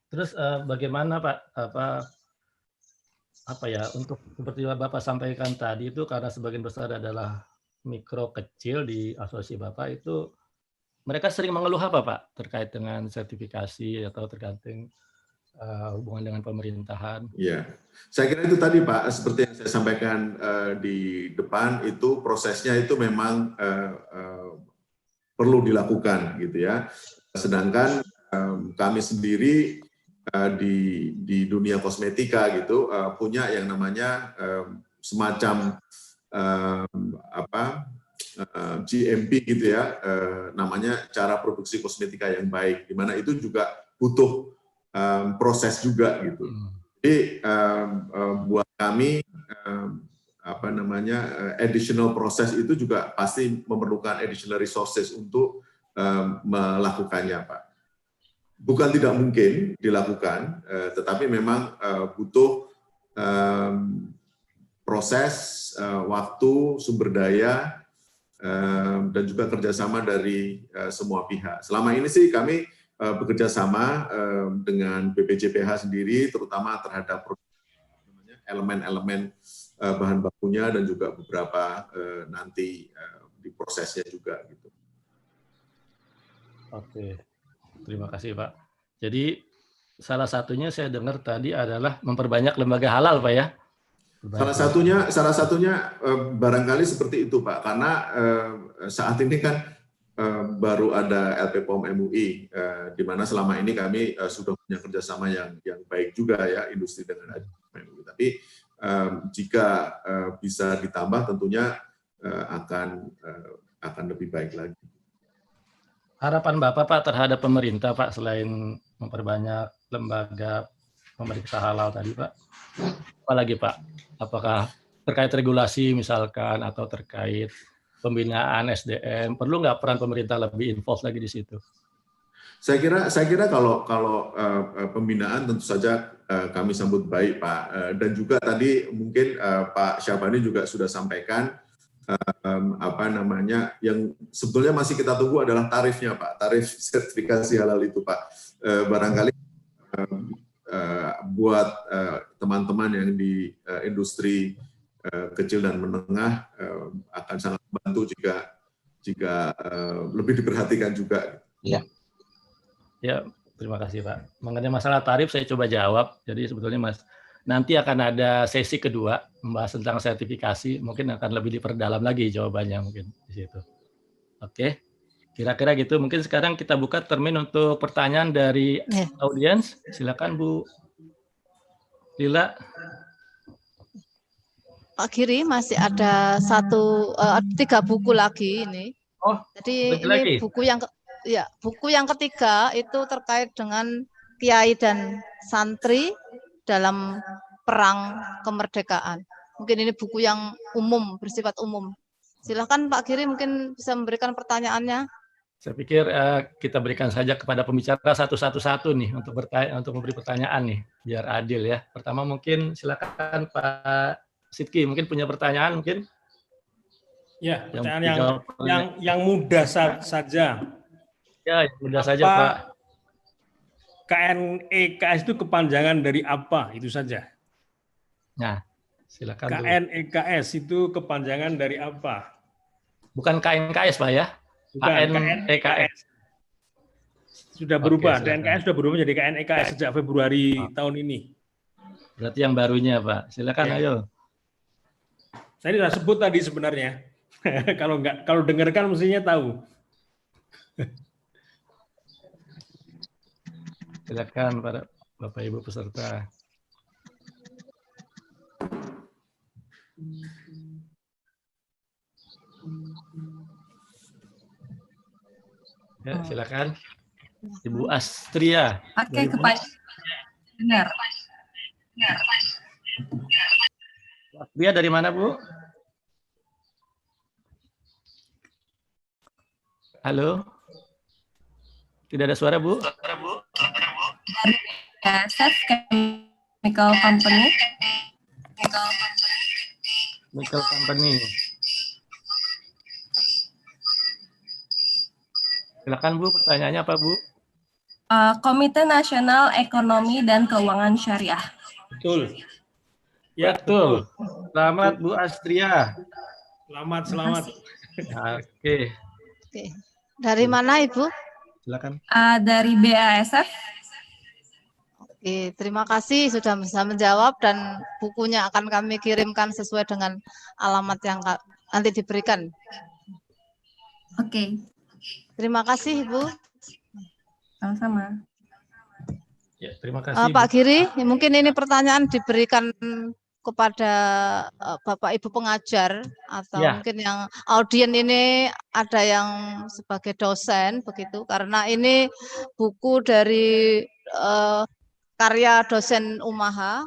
Speaker 3: Terus bagaimana Pak untuk seperti Bapak sampaikan tadi itu, karena sebagian besar adalah mikro kecil di asosiasi Bapak itu, mereka sering mengeluh apa Pak terkait dengan sertifikasi atau tergantung hubungan dengan pemerintahan.
Speaker 6: Ya, saya kira itu tadi Pak, seperti yang saya sampaikan di depan, itu prosesnya itu memang perlu dilakukan gitu ya. Sedangkan kami sendiri di dunia kosmetika gitu punya yang namanya semacam GMP gitu ya, namanya cara produksi kosmetika yang baik, di mana itu juga butuh proses juga gitu. Jadi buat kami additional proses itu juga pasti memerlukan additional resources untuk melakukannya, Pak. Bukan tidak mungkin dilakukan, tetapi memang butuh proses, waktu, sumber daya, dan juga kerjasama dari semua pihak. Selama ini sih kami bekerja sama dengan BPJPH sendiri, terutama terhadap elemen-elemen bahan bakunya dan juga beberapa nanti di prosesnya juga gitu.
Speaker 3: Oke, terima kasih Pak. Jadi salah satunya saya dengar tadi adalah memperbanyak lembaga halal, Pak ya?
Speaker 6: Salah satunya barangkali seperti itu Pak, karena saat ini kan baru ada LPPOM MUI, di mana selama ini kami sudah punya kerjasama yang baik juga ya, industri dengan MUI. Tapi jika bisa ditambah tentunya akan lebih baik lagi.
Speaker 3: Harapan Bapak Pak terhadap pemerintah Pak, selain memperbanyak lembaga pemeriksa halal tadi Pak, apalagi Pak? Apakah terkait regulasi misalkan atau terkait pembinaan SDM, perlu nggak peran pemerintah lebih involved lagi di situ?
Speaker 6: Saya kira kalau pembinaan tentu saja kami sambut baik Pak, dan juga tadi mungkin Pak Syabani juga sudah sampaikan yang sebetulnya masih kita tunggu adalah tarifnya Pak, tarif sertifikasi halal itu Pak. Barangkali buat teman-teman yang di industri kecil dan menengah akan sangat membantu jika lebih diperhatikan juga.
Speaker 5: Ya.
Speaker 3: Ya, terima kasih Pak. Mengenai masalah tarif saya coba jawab. Jadi sebetulnya Mas, nanti akan ada sesi kedua membahas tentang sertifikasi, mungkin akan lebih diperdalam lagi jawabannya mungkin di situ. Oke. Kira-kira gitu. Mungkin sekarang kita buka termin untuk pertanyaan dari audiens. Silakan Bu Lila.
Speaker 1: Pak Giri, masih ada 3 buku lagi ini.
Speaker 3: Oh,
Speaker 1: jadi ini
Speaker 3: lagi?
Speaker 1: buku yang ketiga itu terkait dengan kiai dan santri dalam perang kemerdekaan. Mungkin ini buku yang umum, bersifat umum. Silakan Pak Giri mungkin bisa memberikan pertanyaannya.
Speaker 3: Saya pikir kita berikan saja kepada pembicara satu-satu nih untuk memberi pertanyaan nih, biar adil ya. Pertama mungkin silakan Pak Sidki, mungkin punya pertanyaan mungkin?
Speaker 4: Ya, pertanyaan yang mudah saja.
Speaker 3: Ya, yang mudah saja Pak.
Speaker 4: KNEKS itu kepanjangan dari apa? Itu saja.
Speaker 3: Nah, silakan.
Speaker 4: KNEKS itu kepanjangan dari apa?
Speaker 3: Bukan KNKS Pak ya? KNEKS.
Speaker 4: Sudah berubah, KNKS sudah berubah menjadi KNEKS sejak Februari tahun ini.
Speaker 3: Berarti yang barunya Pak. Silakan ayo.
Speaker 4: Saya sudah sebut tadi sebenarnya. kalau dengarkan mestinya tahu.
Speaker 3: Silakan para Bapak Ibu peserta. Ya, silakan. Ibu Astria.
Speaker 9: Oke, benar.
Speaker 3: Astria dari mana, Bu? Halo? Tidak ada suara, Bu?
Speaker 9: Dari BASF Chemical Company.
Speaker 3: Chemical Company. Silakan Bu, pertanyaannya apa Bu?
Speaker 9: Komite Nasional Ekonomi dan Keuangan Syariah.
Speaker 4: Betul.
Speaker 3: Ya, betul. Selamat Bu Astria.
Speaker 4: Selamat.
Speaker 1: Oke. Dari mana Ibu?
Speaker 3: Silakan.
Speaker 9: Dari BASF.
Speaker 1: Oke, terima kasih sudah bisa menjawab dan bukunya akan kami kirimkan sesuai dengan alamat yang nanti diberikan.
Speaker 9: Oke,
Speaker 1: Terima kasih, Ibu.
Speaker 9: sama-sama.
Speaker 3: Ya, terima kasih.
Speaker 1: Pak Giri, mungkin ini pertanyaan diberikan kepada Bapak Ibu pengajar atau
Speaker 3: Ya.
Speaker 1: mungkin yang audien ini ada yang sebagai dosen begitu, karena ini buku dari karya dosen Umaha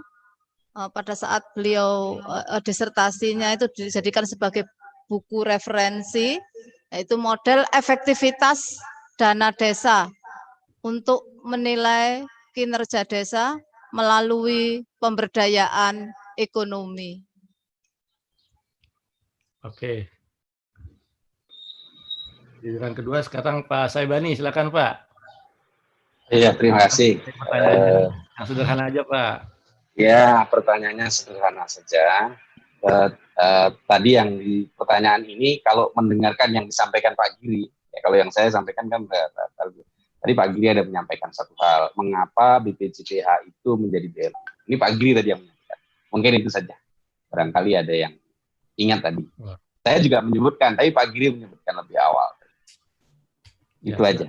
Speaker 1: pada saat beliau disertasinya itu dijadikan sebagai buku referensi, yaitu model efektivitas dana desa untuk menilai kinerja desa melalui pemberdayaan ekonomi.
Speaker 3: Oke. Giliran kedua sekarang Pak Saibani, silakan Pak.
Speaker 5: Iya, terima kasih.
Speaker 3: Yang sederhana aja Pak.
Speaker 5: Ya, pertanyaannya sederhana saja. Tadi yang di pertanyaan ini, kalau mendengarkan yang disampaikan Pak Giri, ya kalau yang saya sampaikan kan tadi Pak Giri ada menyampaikan satu hal, mengapa BPJPH itu menjadi BLU. Ini Pak Giri tadi yang menyampaikan. Mungkin itu saja. Barangkali ada yang ingat tadi. Saya juga menyebutkan, tapi Pak Giri menyebutkan lebih awal. Itu aja.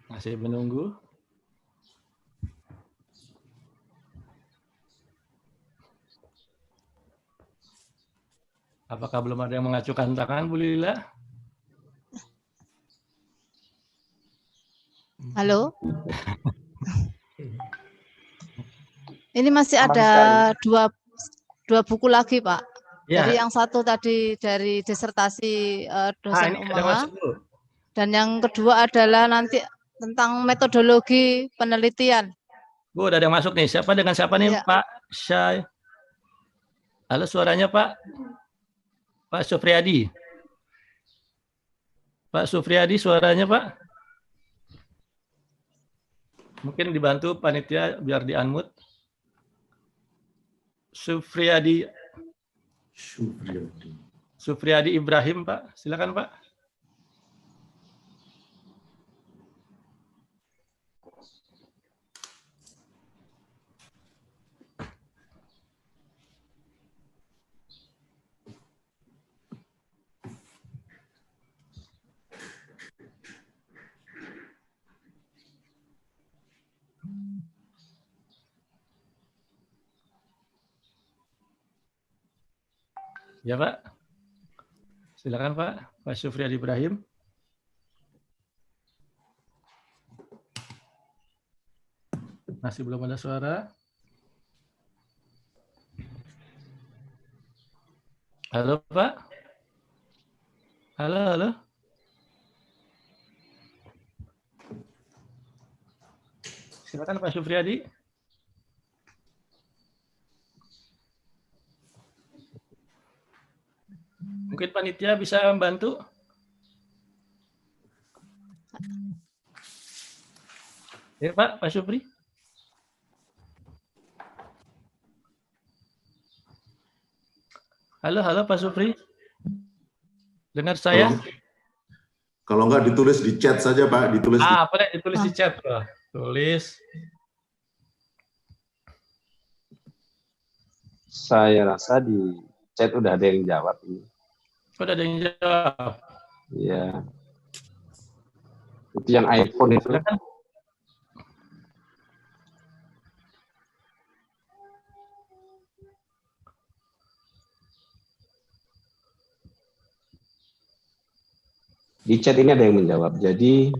Speaker 3: Masih menunggu. Apakah belum ada yang mengacukan tangan, Bu Lila?
Speaker 1: Halo? Ini masih ada dua buku lagi, Pak.
Speaker 3: Ya.
Speaker 1: Jadi yang satu tadi dari disertasi dosen Umaha. Dan yang kedua adalah nanti tentang metodologi penelitian.
Speaker 3: Bu, udah ada yang masuk nih. Siapa dengan siapa nih, ya. Pak Syai? Halo, suaranya Pak? Pak Sufriyadi. Pak Sufriyadi, suaranya Pak? Mungkin dibantu panitia biar di-unmute. Sufriyadi Ibrahim, Pak. Silakan, Pak. Ya, Pak. Silakan, Pak. Pak Sufriyadi Ibrahim. Masih belum ada suara. Halo, Pak. Halo, halo. Silakan Pak Sufriyadi. Mungkin panitia bisa membantu. Ya Pak Supri. Halo, halo Pak Supri. Dengar saya?
Speaker 6: Kalau enggak ditulis di chat saja Pak, ditulis.
Speaker 3: Boleh ditulis di chat Pak. Tulis.
Speaker 5: Saya rasa di chat udah ada yang jawab ini.
Speaker 3: Udah ada yang jawab.
Speaker 5: Iya. Itu yang iPhone itu. Di chat ini ada yang menjawab. Jadi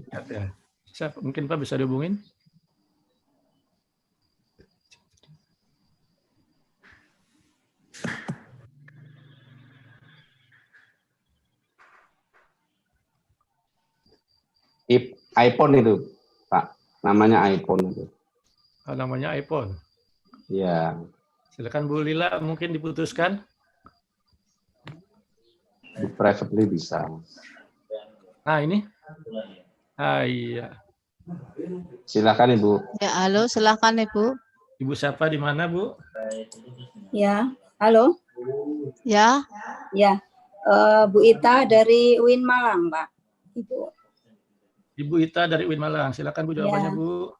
Speaker 3: mungkin Pak bisa dihubungin.
Speaker 5: iPhone itu, Pak. Namanya iPhone itu.
Speaker 3: Namanya iPhone.
Speaker 5: Iya.
Speaker 3: Silakan Bu Lila, mungkin diputuskan.
Speaker 5: Di privately bisa.
Speaker 3: Nah, ini. Iya.
Speaker 5: Silakan Ibu.
Speaker 1: Ya, halo, silakan Ibu.
Speaker 3: Ibu siapa di mana, Bu?
Speaker 10: Ya, halo.
Speaker 1: Ya.
Speaker 10: Ya, Bu Ita dari UIN Malang, Pak. Ibu.
Speaker 3: Ibu Ita dari UIN Malang, silakan Bu jawabannya,
Speaker 10: Ya.
Speaker 3: Bu.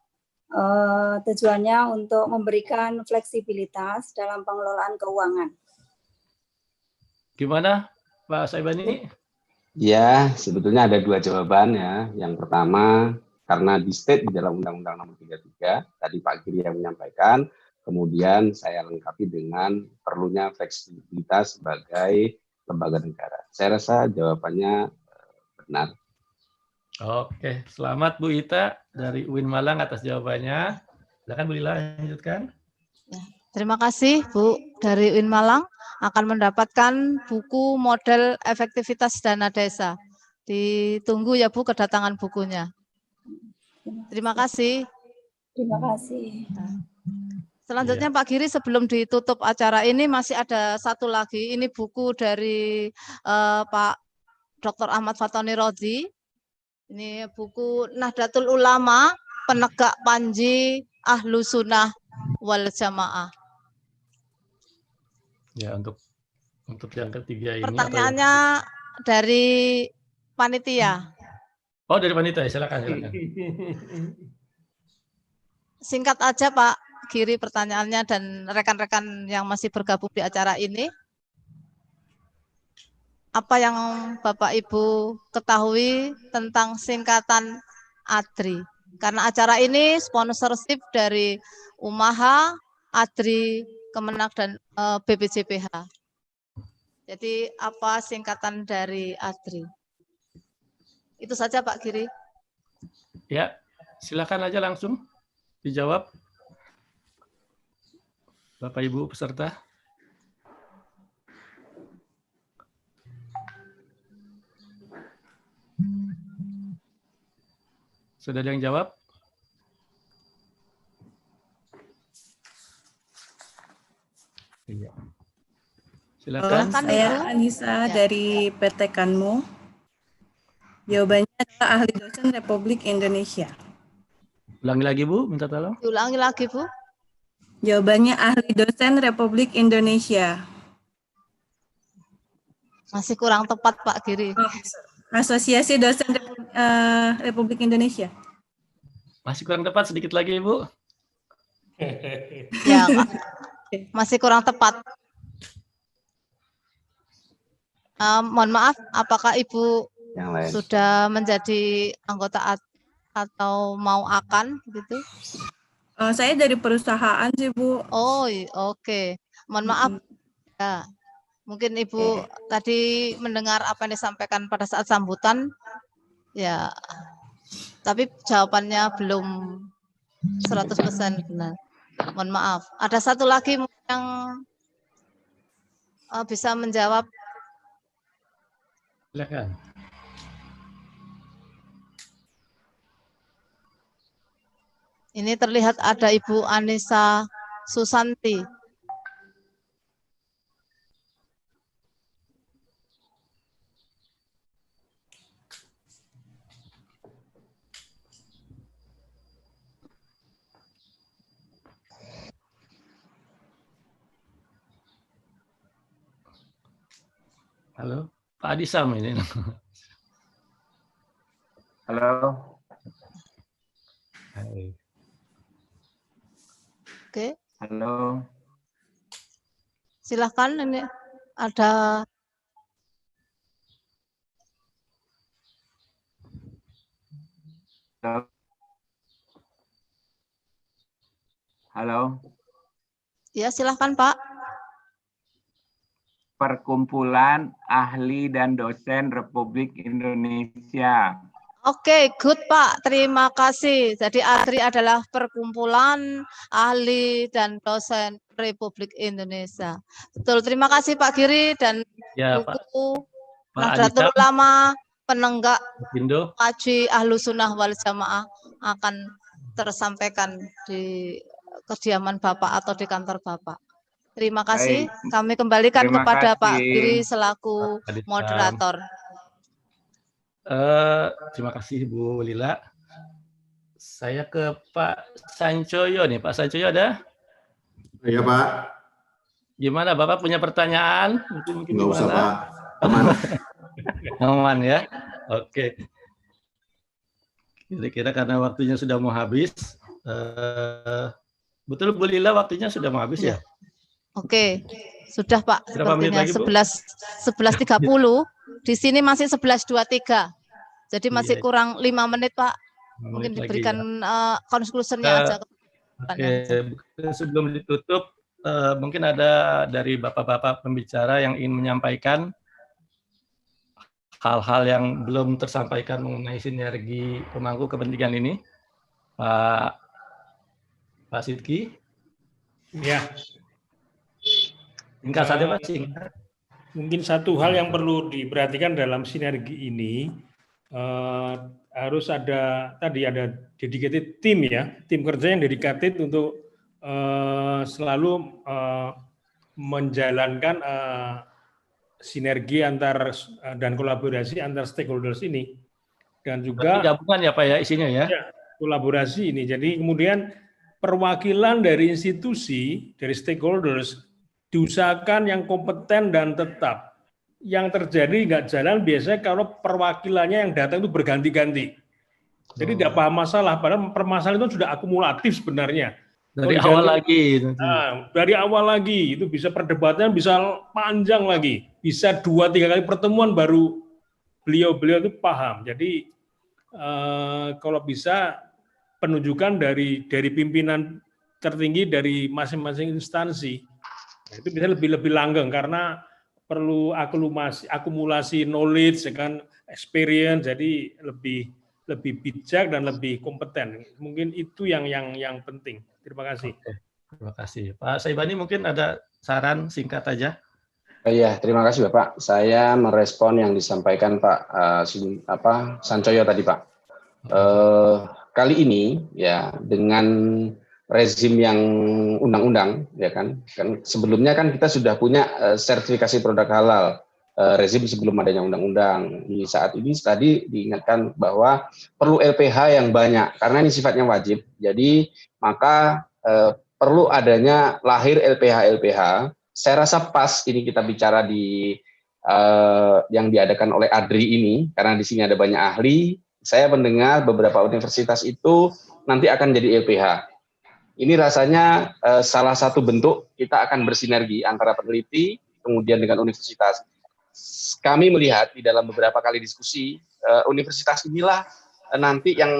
Speaker 10: Tujuannya untuk memberikan fleksibilitas dalam pengelolaan keuangan.
Speaker 3: Gimana, Pak Saibani?
Speaker 5: Ya, sebetulnya ada dua jawaban ya. Yang pertama, karena di state di dalam Undang-Undang Nomor 33, tadi Pak Giri yang menyampaikan, kemudian saya lengkapi dengan perlunya fleksibilitas sebagai lembaga negara. Saya rasa jawabannya benar.
Speaker 3: Oke, selamat Bu Ita dari UIN Malang atas jawabannya. Silakan Bu Lila lanjutkan.
Speaker 1: Terima kasih Bu dari UIN Malang akan mendapatkan buku model efektivitas dana desa. Ditunggu ya Bu kedatangan bukunya. Terima kasih.
Speaker 10: Terima kasih.
Speaker 1: Selanjutnya Pak Giri, sebelum ditutup acara ini masih ada satu lagi. Ini buku dari Pak Dr. Ahmad Fatoni Rozi. Ini buku Nahdlatul Ulama, Penegak Panji Ahlu Sunnah wal Jamaah.
Speaker 3: Ya, untuk yang ketiga ini.
Speaker 1: Pertanyaannya dari panitia.
Speaker 3: Oh, dari panitia, silakan.
Speaker 1: Singkat aja Pak Giri pertanyaannya dan rekan-rekan yang masih bergabung di acara ini. Apa yang Bapak Ibu ketahui tentang singkatan ADRI? Karena acara ini sponsorship dari Umaha, ADRI, Kemenak, dan BPJPH. Jadi apa singkatan dari ADRI? Itu saja Pak Giri.
Speaker 3: Ya, silakan aja langsung dijawab. Bapak Ibu peserta. Sudah ada yang jawab? Iya. Silakan.
Speaker 9: Saya Anissa dari PT Kanmu. Jawabannya adalah ahli dosen Republik Indonesia.
Speaker 3: Ulangi lagi Bu, minta tolong.
Speaker 1: Diulangi lagi Bu.
Speaker 9: Jawabannya ahli dosen Republik Indonesia.
Speaker 1: Masih kurang tepat Pak Giri.
Speaker 9: Asosiasi Dosen Republik Indonesia.
Speaker 3: Masih kurang tepat, sedikit lagi Ibu.
Speaker 1: Ya, masih kurang tepat. Mohon maaf, apakah Ibu
Speaker 5: Yang lain.
Speaker 1: sudah menjadi anggota atau mau akan gitu?
Speaker 9: Saya dari perusahaan sih Bu.
Speaker 1: Oh, oke. Mohon maaf. Ya, mungkin Ibu tadi mendengar apa yang disampaikan pada saat sambutan. Ya, tapi jawabannya belum 100% benar. Mohon maaf. Ada satu lagi yang bisa menjawab.
Speaker 3: Silakan.
Speaker 1: Ini terlihat ada Ibu Anissa Susanti.
Speaker 3: Halo, Pak Adisam ini.
Speaker 11: Halo.
Speaker 3: Hai.
Speaker 1: Oke.
Speaker 11: Halo.
Speaker 1: Silahkan, ini ada.
Speaker 11: Halo. Halo.
Speaker 1: Ya, silahkan Pak.
Speaker 11: Perkumpulan Ahli dan Dosen Republik Indonesia.
Speaker 1: Oke, good Pak. Terima kasih. Jadi ADRI adalah Perkumpulan Ahli dan Dosen Republik Indonesia. Betul. Terima kasih Pak Giri dan
Speaker 3: Ya,
Speaker 1: buku
Speaker 3: Pak
Speaker 1: Nahdlatul
Speaker 3: Adisam.
Speaker 1: Ulama Penenggak
Speaker 3: Indo.
Speaker 1: Panji Ahlu Sunnah wal Jamaah akan tersampaikan di kediaman Bapak atau di kantor Bapak. Terima kasih.
Speaker 11: Baik.
Speaker 1: Kami kembalikan
Speaker 11: Terima
Speaker 1: kepada Pak
Speaker 11: kasih.
Speaker 1: Giri selaku
Speaker 3: Pak Adisam.
Speaker 1: moderator.
Speaker 3: Terima kasih Bu Lila. Saya ke Pak Sancoyo nih. Pak Sancoyo ada?
Speaker 6: Iya Pak.
Speaker 3: Gimana Bapak punya pertanyaan? Mungkin
Speaker 6: Nggak usah
Speaker 3: gimana?
Speaker 6: Pak, aman.
Speaker 3: Aman ya. Oke. Kira-kira karena waktunya sudah mau habis. Betul Bu Lila, waktunya sudah mau habis ya?
Speaker 1: Oke, sudah Pak.
Speaker 3: Berapa menit
Speaker 1: Sepertinya
Speaker 3: lagi, Bu?
Speaker 1: 11.30. Di sini masih 11.23. Jadi masih
Speaker 3: Iya.
Speaker 1: kurang 5 menit Pak.
Speaker 3: 5
Speaker 1: Mungkin
Speaker 3: menit lagi
Speaker 1: diberikan
Speaker 3: ya.
Speaker 1: conclusion-nya aja.
Speaker 3: Oke, sebelum ditutup, mungkin ada dari Bapak-Bapak pembicara yang ingin menyampaikan hal-hal yang belum tersampaikan mengenai sinergi pemangku kepentingan ini. Pak Sidki.
Speaker 4: Ya.
Speaker 3: Singkat saja Pak, singkat.
Speaker 4: Mungkin satu hal yang perlu diperhatikan dalam sinergi ini, harus ada dedicated team ya, tim kerja yang dedicated untuk selalu menjalankan sinergi dan kolaborasi antar stakeholders ini, dan juga
Speaker 3: gabungan ya Pak ya isinya ya.
Speaker 4: Kolaborasi ini. Jadi kemudian perwakilan dari institusi, dari stakeholders diusahakan yang kompeten dan tetap. Yang terjadi nggak jalan biasanya kalau perwakilannya yang datang itu berganti-ganti. Jadi tidak paham masalah, padahal permasalahan itu sudah akumulatif sebenarnya.
Speaker 3: Dari awal lagi.
Speaker 4: Dari awal lagi, itu bisa perdebatan bisa panjang lagi. Bisa 2-3 kali pertemuan baru beliau-beliau itu paham. Jadi kalau bisa penunjukan dari pimpinan tertinggi dari masing-masing instansi, itu bisa lebih langgeng karena perlu akumulasi knowledge, kan, experience, jadi lebih bijak dan lebih kompeten. Mungkin itu yang penting. Terima kasih.
Speaker 3: Oke, terima kasih. Pak Saibani mungkin ada saran singkat aja.
Speaker 5: Iya, terima kasih Bapak. Saya merespon yang disampaikan Pak Sancoyo tadi Pak. Kali ini ya dengan rezim yang undang-undang ya kan sebelumnya kan kita sudah punya sertifikasi produk halal rezim sebelum adanya undang-undang. Di saat ini tadi diingatkan bahwa perlu LPH yang banyak karena ini sifatnya wajib. Jadi maka perlu adanya lahir LPH. Saya rasa pas ini kita bicara di yang diadakan oleh ADRI ini karena di sini ada banyak ahli. Saya mendengar beberapa universitas itu nanti akan jadi LPH. Ini rasanya salah satu bentuk kita akan bersinergi antara peneliti kemudian dengan universitas. Kami melihat di dalam beberapa kali diskusi universitas inilah nanti yang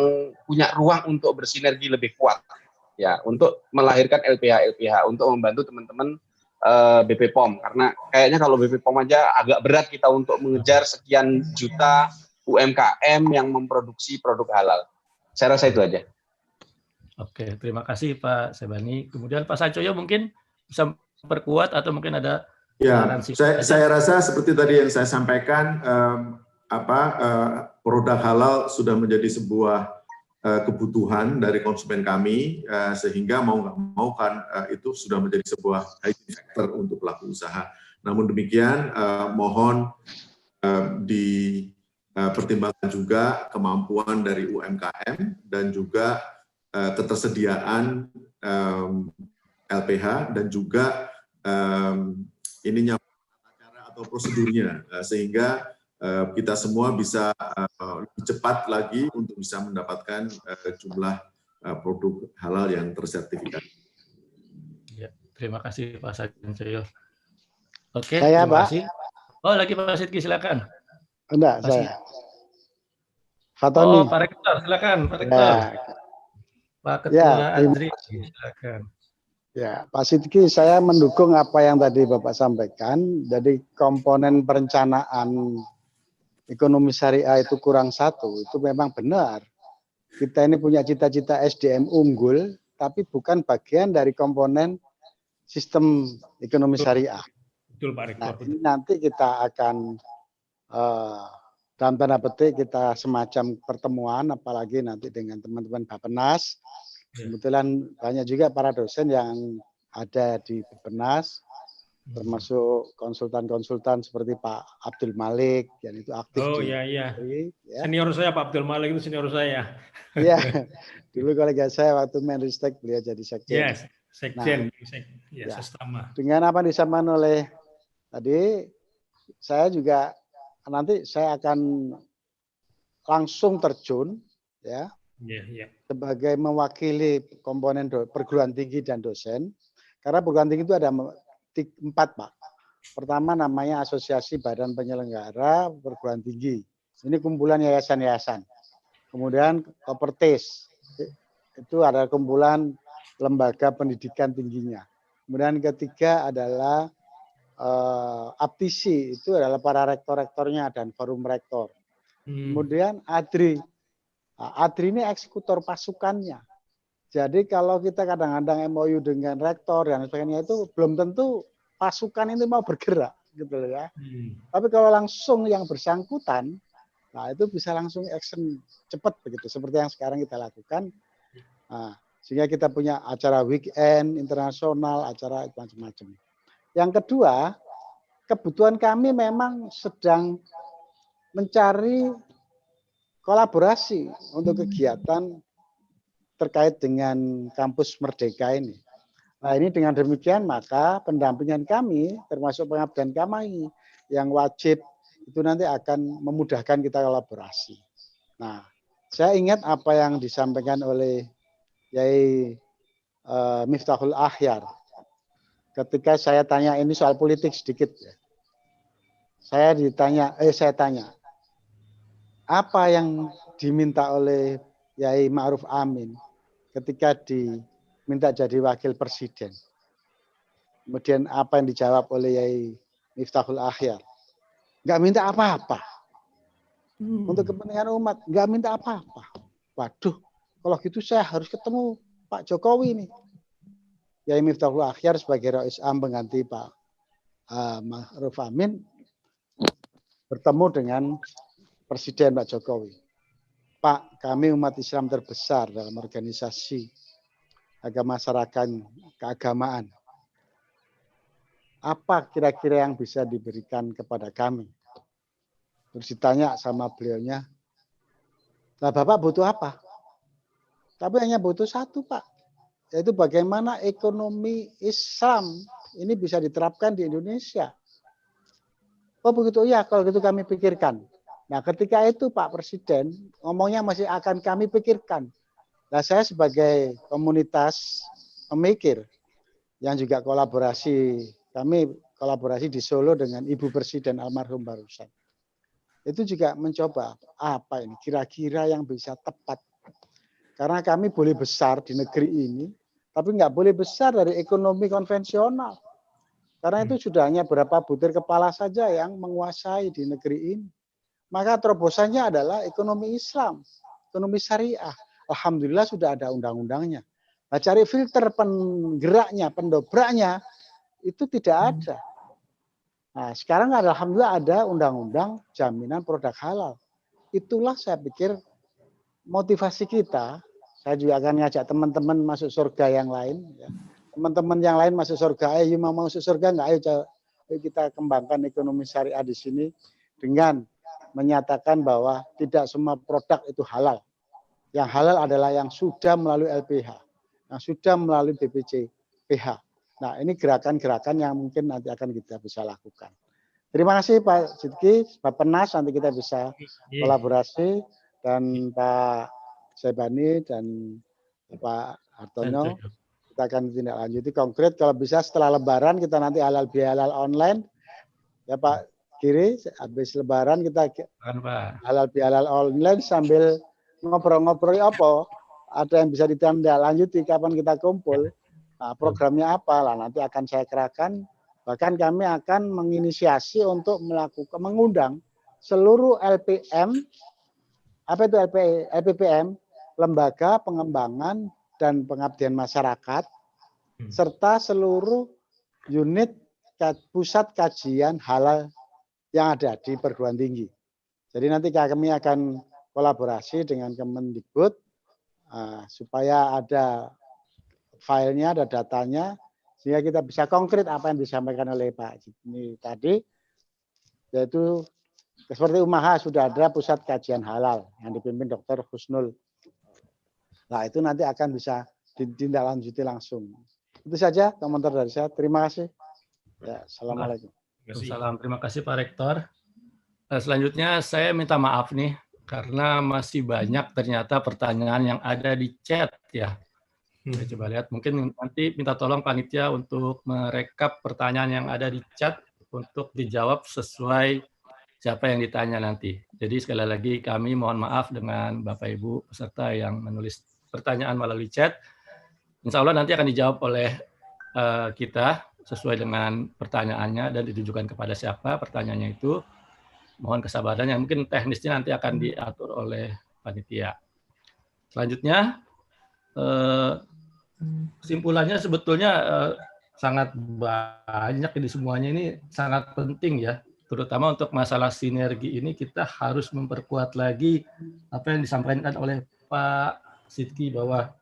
Speaker 5: punya ruang untuk bersinergi lebih kuat ya untuk melahirkan LPH untuk membantu teman-teman BP POM karena kayaknya kalau BP POM aja agak berat kita untuk mengejar sekian juta UMKM yang memproduksi produk halal. Saya rasa itu aja.
Speaker 3: Oke, terima kasih Pak Saibani. Kemudian Pak Sancoyo mungkin bisa perkuat atau mungkin ada
Speaker 6: ya. Saya rasa seperti tadi yang saya sampaikan, produk halal sudah menjadi sebuah kebutuhan dari konsumen kami, sehingga mau nggak mau kan itu sudah menjadi sebuah hygiene factor untuk pelaku usaha. Namun demikian, mohon dipertimbangkan juga kemampuan dari UMKM dan juga ketersediaan LPH dan juga ininya cara atau prosedurnya sehingga kita semua bisa lebih cepat lagi untuk bisa mendapatkan jumlah produk halal yang tersertifikat.
Speaker 3: Ya, terima kasih Pak Sancoyo. Oke,
Speaker 2: saya,
Speaker 3: terima
Speaker 2: Pak.
Speaker 3: kasih. Oh, lagi Pak Sidki, silakan.
Speaker 2: Enggak, saya. Fatoni.
Speaker 3: Oh, Pak Rektor, silakan, Pak Rektor.
Speaker 2: Ya.
Speaker 3: Pak Ketua Andri, silakan.
Speaker 2: Ya, Pak Sidki, saya mendukung apa yang tadi Bapak sampaikan. Jadi komponen perencanaan ekonomi syariah itu kurang satu, itu memang benar. Kita ini punya cita-cita SDM unggul, tapi bukan bagian dari komponen sistem ekonomi syariah.
Speaker 4: Betul, Pak Rektor.
Speaker 2: Nah, ini nanti kita akan dalam tanda petik kita semacam pertemuan, apalagi nanti dengan teman-teman Bappenas. Kebetulan banyak juga para dosen yang ada di Bappenas, termasuk konsultan-konsultan seperti Pak Abdul Malik, yang itu aktif.
Speaker 4: Oh
Speaker 2: di
Speaker 4: iya.
Speaker 2: Ya.
Speaker 4: Senior saya Pak Abdul Malik itu senior saya.
Speaker 2: Iya, dulu kolega saya waktu Menristek beliau jadi sekjen.
Speaker 4: Yes, Sekjen,
Speaker 2: ya,
Speaker 4: Sestama.
Speaker 2: dengan apa yang disampaikan oleh tadi, saya juga nanti saya akan langsung terjun ya sebagai mewakili komponen perguruan tinggi dan dosen. Karena perguruan tinggi itu ada 4, Pak. Pertama namanya Asosiasi Badan Penyelenggara Perguruan Tinggi. Ini kumpulan yayasan-yayasan. Kemudian Kopertis, itu ada kumpulan lembaga pendidikan tingginya. Kemudian ketiga adalah Aptisi, itu adalah para rektor-rektornya dan forum rektor. Kemudian ADRI. Nah, ADRI ini eksekutor pasukannya. Jadi kalau kita kadang-kadang MOU dengan rektor dan sebagainya itu belum tentu pasukan ini mau bergerak gitu ya. Tapi kalau langsung yang bersangkutan, nah itu bisa langsung action cepat begitu seperti yang sekarang kita lakukan. Nah, sehingga kita punya acara weekend internasional, acara macam-macam. Yang kedua, kebutuhan kami memang sedang mencari kolaborasi untuk kegiatan terkait dengan kampus Merdeka ini. Nah, ini dengan demikian maka pendampingan kami termasuk pengabdian kami yang wajib itu nanti akan memudahkan kita kolaborasi. Nah, saya ingat apa yang disampaikan oleh Yai Miftahul Akhyar. Ketika saya tanya ini soal politik sedikit ya. Saya tanya, apa yang diminta oleh Yai Ma'ruf Amin ketika diminta jadi wakil presiden? Kemudian apa yang dijawab oleh Yai Miftahul Akhyar? Nggak minta apa-apa. Untuk kepentingan umat, nggak minta apa-apa. Waduh, kalau gitu saya harus ketemu Pak Jokowi nih. Yai Miftahul Akhyar sebagai Rais Am pengganti Pak Ma'ruf Amin bertemu dengan Presiden Pak Jokowi. Pak, kami umat Islam terbesar dalam organisasi agama masyarakat keagamaan. Apa kira-kira yang bisa diberikan kepada kami? Terus ditanya sama beliaunya, nah Bapak butuh apa? Tapi hanya butuh satu, Pak. Yaitu bagaimana ekonomi Islam ini bisa diterapkan di Indonesia. Oh begitu, ya kalau gitu kami pikirkan. Nah ketika itu Pak Presiden ngomongnya masih akan kami pikirkan. Nah saya sebagai komunitas pemikir yang juga kolaborasi, kami kolaborasi di Solo dengan Ibu Presiden almarhum barusan. Itu juga mencoba apa ini kira-kira yang bisa tepat. Karena kami boleh besar di negeri ini, tapi nggak boleh besar dari ekonomi konvensional. Karena itu sudah hanya berapa butir kepala saja yang menguasai di negeri ini. Maka terobosannya adalah ekonomi Islam, ekonomi syariah. Alhamdulillah sudah ada undang-undangnya. Nah, cari filter penggeraknya, pendobraknya, itu tidak ada. Nah, sekarang alhamdulillah ada undang-undang jaminan produk halal. Itulah saya pikir motivasi kita. Saya juga akan ngajak teman-teman masuk surga yang lain. Ya. Teman-teman yang lain masuk surga, ayo mau masuk surga nggak? Ayo kita kembangkan ekonomi syariah di sini dengan menyatakan bahwa tidak semua produk itu halal. Yang halal adalah yang sudah melalui LPH, yang sudah melalui BPJPH. Nah, ini gerakan-gerakan yang mungkin nanti akan kita bisa lakukan. Terima kasih Pak Sidki, Pak Penas, nanti kita bisa kolaborasi, dan Pak Sebani dan Pak Hartono. Kita akan tindak lanjuti konkret. Kalau bisa setelah Lebaran kita nanti halal bihalal online, ya Pak Giri. Habis Lebaran kita halal bihalal online sambil ngobrol-ngobrol apa. Ada yang bisa ditanda lanjuti kapan kita kumpul. Nah, programnya apa lah nanti akan saya kerahkan. Bahkan kami akan menginisiasi untuk melakukan mengundang seluruh LPM, apa itu LPPM, lembaga pengembangan dan pengabdian masyarakat, serta seluruh unit pusat kajian halal yang ada di perguruan tinggi. Jadi nanti kami akan kolaborasi dengan Kemendikbud supaya ada filenya, ada datanya, sehingga kita bisa konkret apa yang disampaikan oleh Pak Jidni tadi, yaitu seperti UMAHA sudah ada pusat kajian halal yang dipimpin Dr. Husnul. Nah itu nanti akan bisa ditindaklanjuti langsung. Itu saja komentar dari saya. Terima kasih. Ya, assalamualaikum.
Speaker 3: Salam, terima kasih Pak Rektor. Selanjutnya saya minta maaf nih karena masih banyak ternyata pertanyaan yang ada di chat ya. Saya coba lihat, mungkin nanti minta tolong panitia untuk merekap pertanyaan yang ada di chat untuk dijawab sesuai siapa yang ditanya nanti. Jadi sekali lagi kami mohon maaf dengan Bapak Ibu peserta yang menulis pertanyaan melalui chat. Insya Allah nanti akan dijawab oleh kita sesuai dengan pertanyaannya dan ditujukan kepada siapa pertanyaannya itu. Mohon kesabarannya, mungkin teknisnya nanti akan diatur oleh panitia. Selanjutnya, kesimpulannya sebetulnya sangat banyak di semuanya, ini sangat penting ya, terutama untuk masalah sinergi ini kita harus memperkuat lagi apa yang disampaikan oleh Pak Sidki bahwa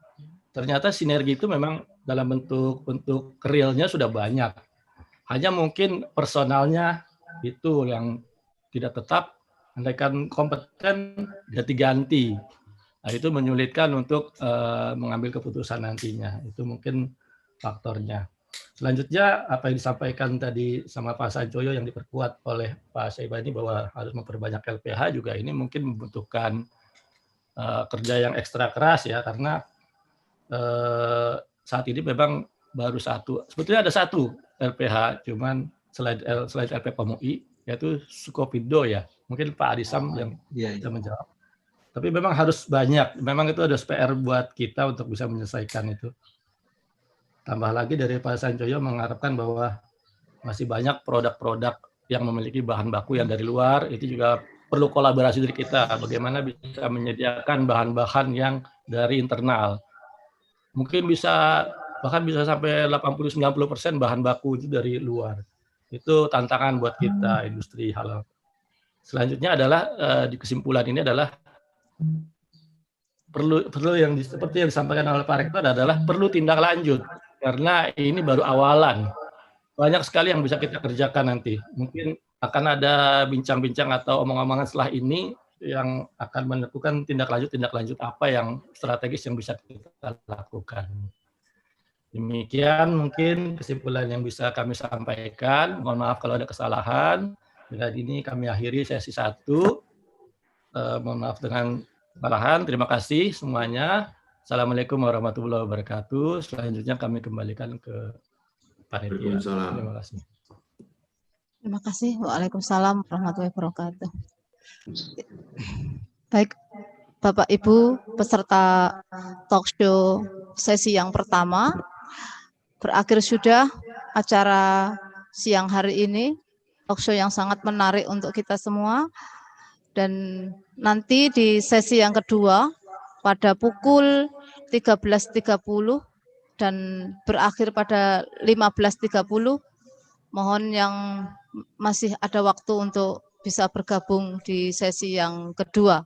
Speaker 3: ternyata sinergi itu memang dalam bentuk realnya sudah banyak. Hanya mungkin personalnya itu yang tidak tetap, andaikan kompeten ganti-ganti. Nah, itu menyulitkan untuk mengambil keputusan nantinya. Itu mungkin faktornya. Selanjutnya, apa yang disampaikan tadi sama Pak Sancoyo yang diperkuat oleh Pak Syaibani bahwa harus memperbanyak LPH juga ini mungkin membutuhkan kerja yang ekstra keras ya, karena saat ini memang baru satu. Sebetulnya ada satu LPH, cuman selain LPH POMUI, yaitu Sukopindo ya. Mungkin Pak Adisam yang bisa menjawab. Tapi memang harus banyak. Memang itu ada PR buat kita untuk bisa menyelesaikan itu. Tambah lagi dari Pak Sancoyo mengharapkan bahwa masih banyak produk-produk yang memiliki bahan baku yang dari luar. Itu juga perlu kolaborasi dari kita. Bagaimana bisa menyediakan bahan-bahan yang dari internal. Mungkin bahkan bisa sampai 80-90% bahan baku itu dari luar. Itu tantangan buat kita industri halal. Selanjutnya adalah di kesimpulan ini adalah perlu yang seperti yang disampaikan oleh Pak Rektor adalah perlu tindak lanjut karena ini baru awalan. Banyak sekali yang bisa kita kerjakan nanti. Mungkin akan ada bincang-bincang atau omong-omongan setelah ini yang akan menentukan tindak lanjut apa yang strategis yang bisa kita lakukan. Demikian mungkin kesimpulan yang bisa kami sampaikan. Mohon maaf kalau ada kesalahan. Dengan ini kami akhiri sesi 1. Mohon maaf dengan kesalahan. Terima kasih semuanya. Assalamualaikum warahmatullahi wabarakatuh. Selanjutnya kami kembalikan ke panitia. Terima kasih.
Speaker 1: Terima kasih. Waalaikumsalam warahmatullahi wabarakatuh. Baik, Bapak Ibu peserta talk show sesi yang pertama, berakhir sudah acara siang hari ini, talk show yang sangat menarik untuk kita semua. Dan nanti di sesi yang kedua pada pukul 13.30 dan berakhir pada 15.30, mohon yang masih ada waktu untuk bisa bergabung di sesi yang kedua.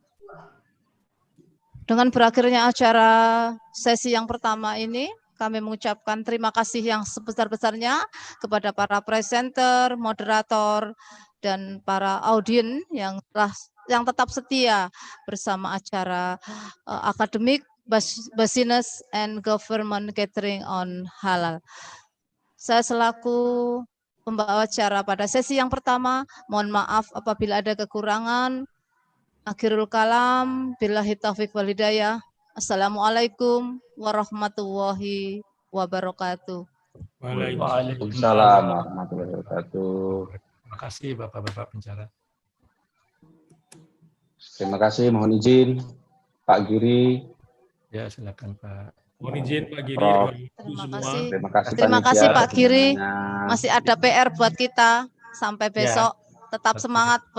Speaker 1: Dengan berakhirnya acara sesi yang pertama ini, kami mengucapkan terima kasih yang sebesar-besarnya kepada para presenter, moderator, dan para audien yang tetap setia bersama acara akademik Business and Government Gathering on Halal. Saya selaku pembawa acara pada sesi yang pertama, mohon maaf apabila ada kekurangan. Akhirul kalam, billahi taufiq wal hidayah. Assalamualaikum warahmatullahi wabarakatuh.
Speaker 5: Waalaikumsalam warahmatullahi wabarakatuh.
Speaker 3: Terima kasih Bapak-Bapak pencara.
Speaker 5: Terima kasih, mohon izin Pak Giri.
Speaker 3: Ya, silakan Pak.
Speaker 4: Mohon izin Pak Giri.
Speaker 5: Terima kasih
Speaker 1: Pak Giri. Masih ada PR buat kita. Sampai besok. Tetap semangat buat